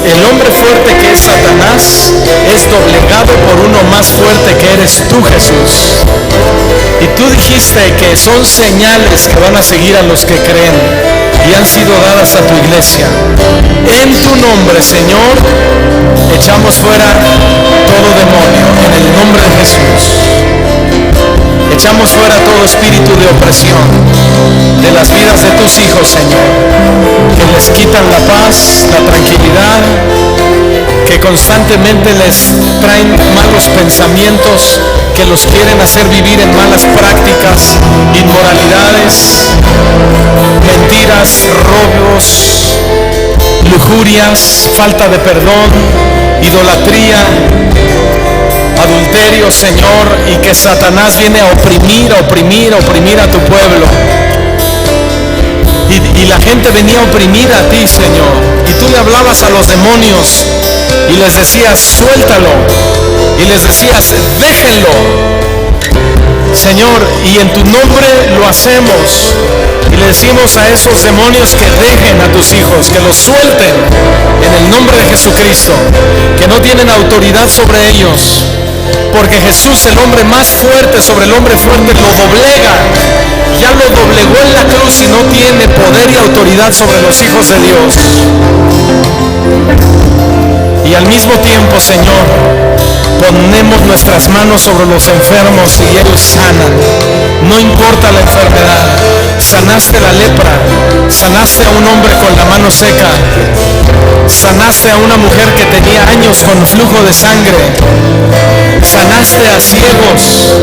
El hombre fuerte que es Satanás es doblegado por uno más fuerte que eres tú, Jesús. Y tú dijiste que son señales que van a seguir a los que creen y han sido dadas a tu iglesia. En tu nombre, Señor, echamos fuera todo demonio, en el nombre de Jesús. Echamos fuera todo espíritu de opresión de las vidas de tus hijos, Señor, que les quitan la paz, la tranquilidad, que constantemente les traen malos pensamientos, que los quieren hacer vivir en malas prácticas, inmoralidades, mentiras, robos, lujurias, falta de perdón, idolatría, adulterio, Señor, y que Satanás viene a oprimir a tu pueblo. Y la gente venía oprimida a ti, Señor, y tú le hablabas a los demonios y les decías: suéltalo, y les decías: déjenlo, Señor, y en tu nombre lo hacemos. Y le decimos a esos demonios que dejen a tus hijos, que los suelten en el nombre de Jesucristo, que no tienen autoridad sobre ellos, porque Jesús, el hombre más fuerte sobre el hombre fuerte, lo doblega. Ya lo doblegó en la cruz y no tiene poder y autoridad sobre los hijos de Dios. Y al mismo tiempo, Señor, ponemos nuestras manos sobre los enfermos y ellos sanan. No importa la enfermedad. Sanaste la lepra, sanaste a un hombre con la mano seca, sanaste a una mujer que tenía años con flujo de sangre, sanaste a ciegos,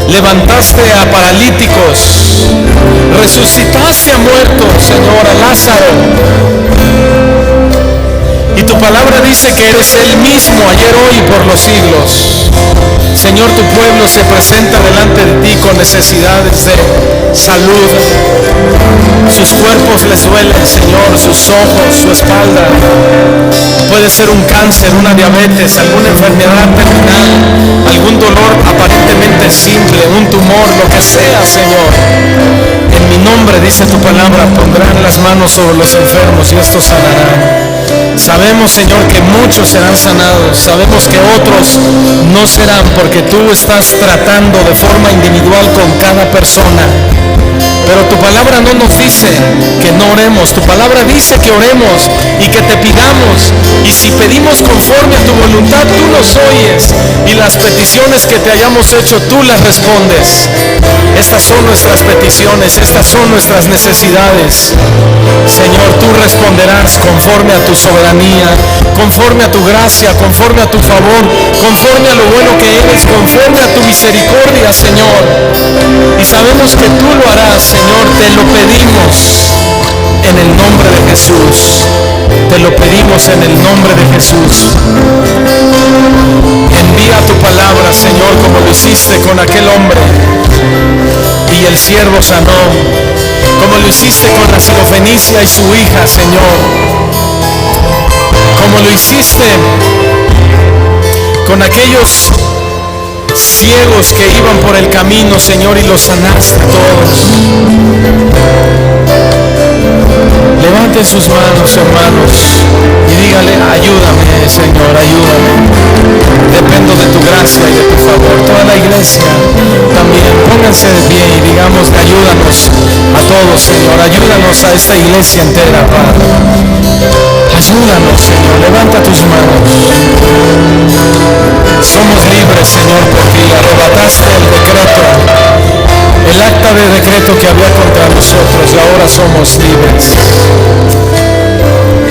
levantaste a paralíticos, resucitaste a muertos, Señor, a Lázaro. Y tu palabra dice que eres el mismo ayer, hoy y por los siglos. Señor, tu pueblo se presenta delante de ti con necesidades de salud. Sus cuerpos les duelen, Señor, sus ojos, su espalda. Puede ser un cáncer, una diabetes, alguna enfermedad terminal, algún dolor aparentemente simple, un tumor, lo que sea, Señor. En mi nombre, dice tu palabra, pondrán las manos sobre los enfermos y estos sanarán. Sabemos, Señor, que muchos serán sanados. Sabemos que otros no serán, porque tú estás tratando de forma individual con cada persona. Pero tu palabra no nos dice que no oremos, tu palabra dice que oremos y que te pidamos, y si pedimos conforme a tu voluntad, tú nos oyes, y las peticiones que te hayamos hecho, tú las respondes. Estas son nuestras peticiones, estas son nuestras necesidades. Señor, tú responderás conforme a tu soberanía, conforme a tu gracia, conforme a tu favor, conforme a lo bueno que eres, conforme a tu misericordia, Señor. Y sabemos que tú lo harás, Señor, te lo pedimos en el nombre de Jesús. Te lo pedimos en el nombre de Jesús. Envía tu palabra, Señor, como lo hiciste con aquel hombre y el siervo sanó, como lo hiciste con la sirofenicia y su hija, Señor, como lo hiciste con aquellos ciegos que iban por el camino, Señor, y los sanaste todos. Levanten sus manos, hermanos, y dígale: ayúdame, Señor, ayúdame. Dependo de tu gracia y de tu favor. Toda la iglesia también, pónganse de pie y digamos: ayúdanos a todos, Señor, ayúdanos a esta iglesia entera, Padre. Ayúdanos, Señor, levanta tus manos. Somos libres, Señor, porque arrebataste el decreto, el acta de decreto que había contra nosotros, y ahora somos libres.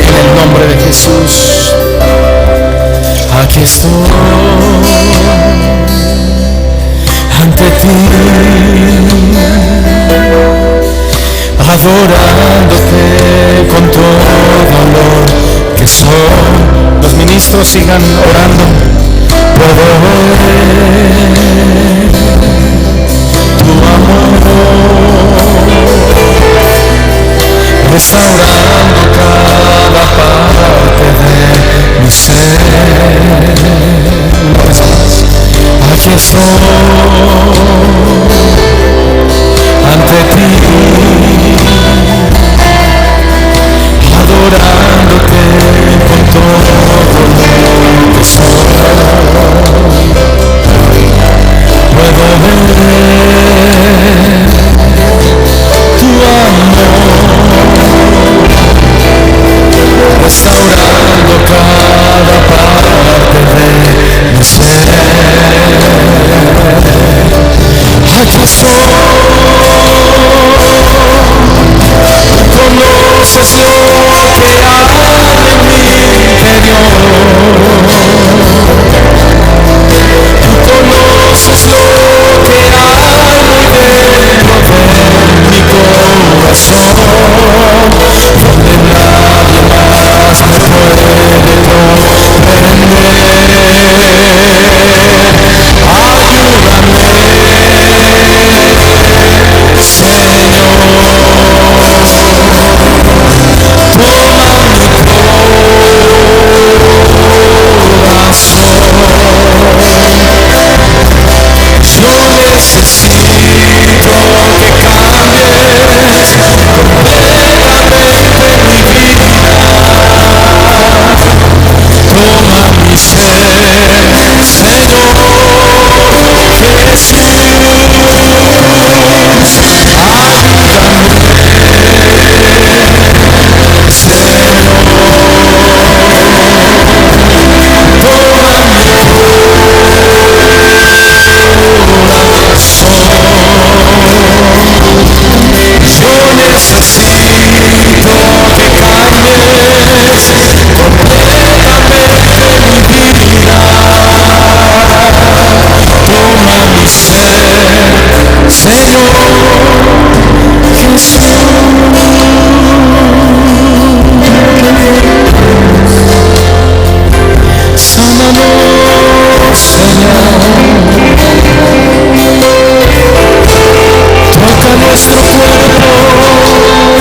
En el nombre de Jesús. Aquí estoy ante ti, adorándote con todo lo que soy. Los ministros sigan orando. Puedo ver tu amor restaurando cada parte de mi ser. Aquí estoy ante ti, adorándote con todo lo que soy. Puedo ver tu amor restaurando cada parte de mi ser. Aquí estoy, conoces lo que hay en mi interior. Conoces lo que hay muy dentro de mi corazón, donde nadie más me puede comprender. Ayúdame, Señor, toma mi corazón. Yo necesito que cambies completamente mi vida. Toma mi ser, Señor Jesús. Ayúdame, Señor. Yo necesito que cambies completamente mi vida. Toma mi ser, Señor Jesús. Sánanos, Señor. Toca nuestro cuerpo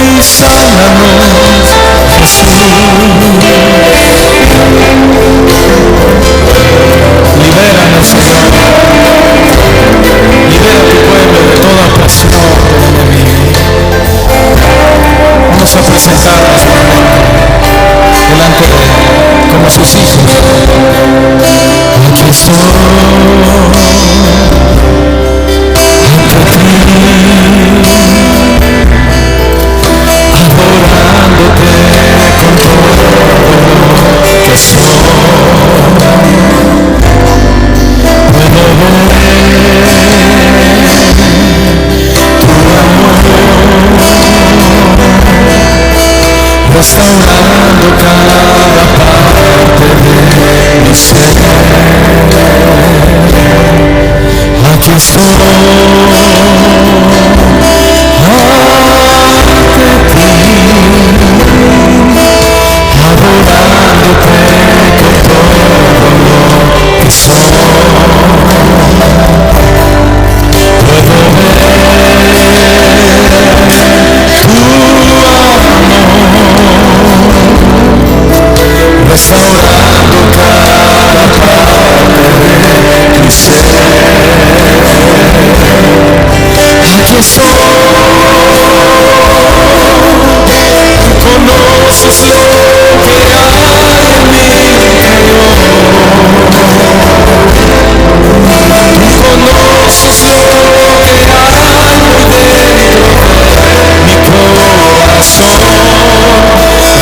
y sánanos, Jesús. Libéranos, Señor. Libera a tu pueblo de toda opresión del enemigo. Vamos a presentarnos delante de Él como sus hijos. Aquí estoy ante ti, restaurando cada parte de mi ser. Aquí estoy ante ti, adorándote con todo lo que soy. Puedo ver restaurando cada parte de mi ser. Aquí estoy, conoces lo que hay en mi interior, conoces lo que hay por dentro de mi corazón, donde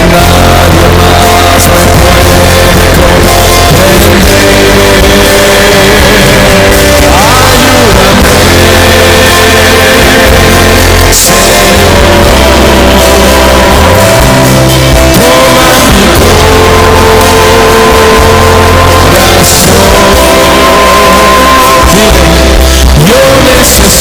nadie más me puede comprender. Necesito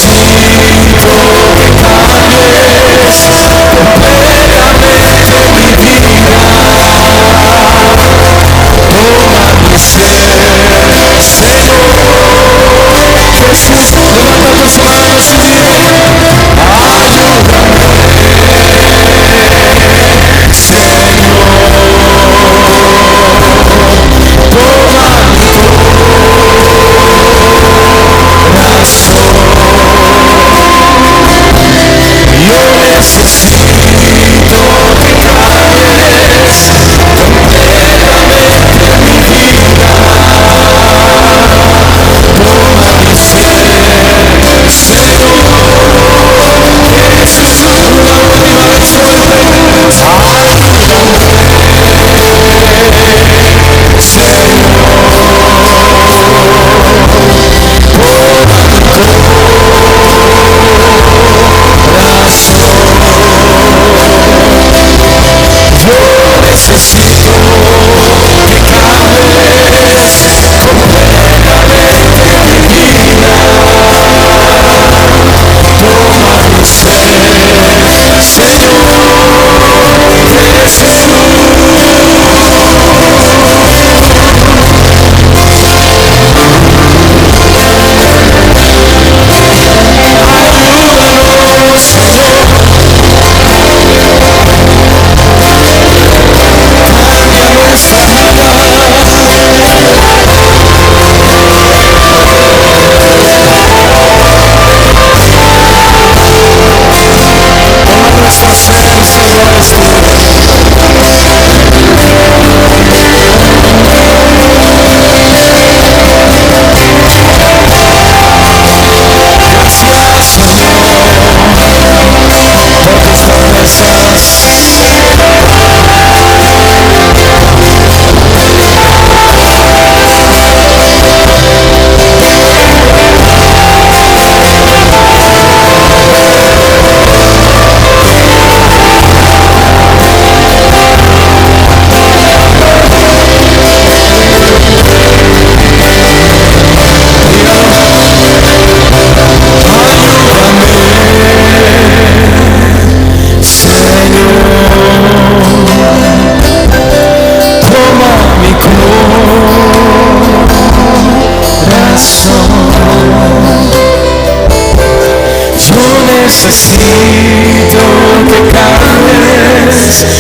que cambies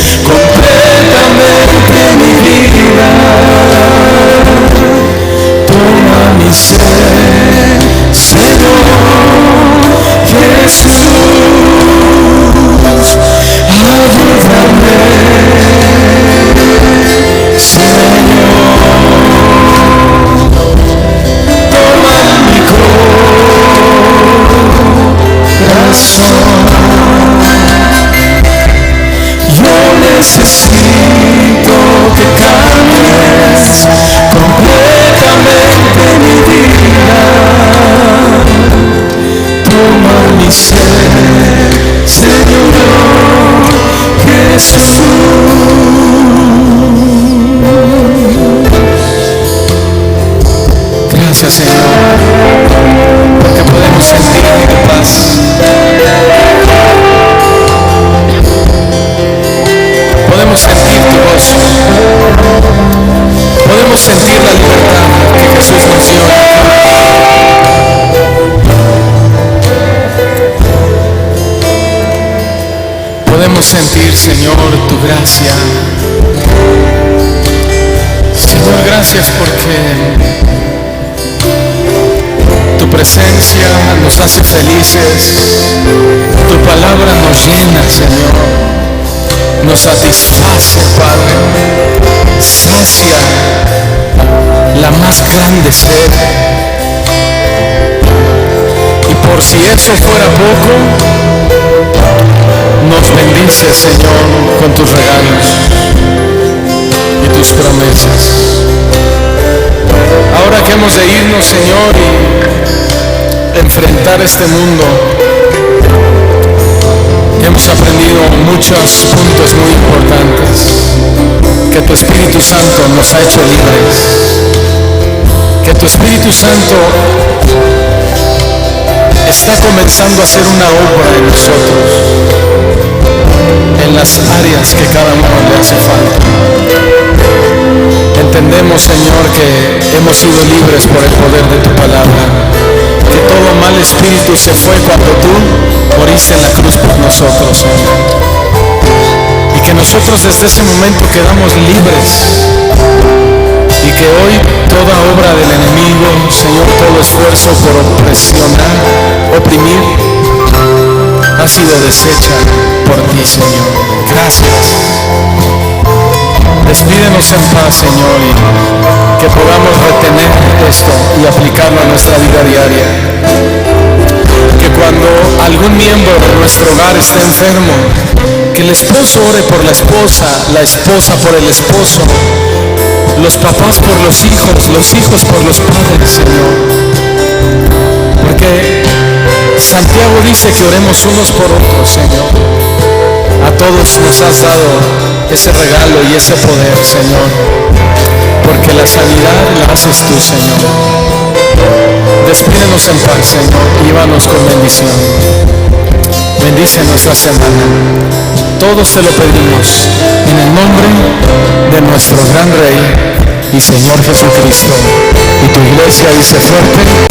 completamente mi vida. Toma mi ser, Señor Jesús. Ayúdame, Señor. Toma mi corazón. Yo necesito que cambies completamente mi vida. Toma mi ser, Señor Jesús. podemos sentir tu gozo, podemos sentir la libertad que Jesús nos dio. Podemos sentir, Señor, tu gracia. Señor, gracias porque tu presencia nos hace felices, tu palabra nos llena, Señor, nos satisface, Padre, sacia la más grande sed. Y por si eso fuera poco, nos bendices, Señor, con tus regalos y tus promesas. Ahora que hemos de irnos, Señor, y enfrentar este mundo, hemos aprendido muchos puntos muy importantes, que tu Espíritu Santo nos ha hecho libres, que tu Espíritu Santo está comenzando a hacer una obra en nosotros, en las áreas que cada uno le hace falta. Entendemos, Señor, que hemos sido libres por el poder de tu palabra, que todo mal espíritu se fue cuando tú moriste en la cruz por nosotros, Señor, y que nosotros desde ese momento quedamos libres, y que hoy toda obra del enemigo, Señor, todo esfuerzo por presionar, oprimir, ha sido deshecha por ti, Señor. Gracias. Despídenos en paz, Señor, y que podamos retener esto y aplicarlo a nuestra vida diaria. Que cuando algún miembro de nuestro hogar esté enfermo, que el esposo ore por la esposa por el esposo, los papás por los hijos por los padres, Señor. Porque Santiago dice que oremos unos por otros, Señor. A todos nos has dado ese regalo y ese poder, Señor, porque la sanidad la haces tú, Señor. Despídenos en paz, Señor, y llévanos con bendición. Bendice nuestra semana. Todos te lo pedimos en el nombre de nuestro gran Rey y Señor Jesucristo. Y tu iglesia dice fuerte.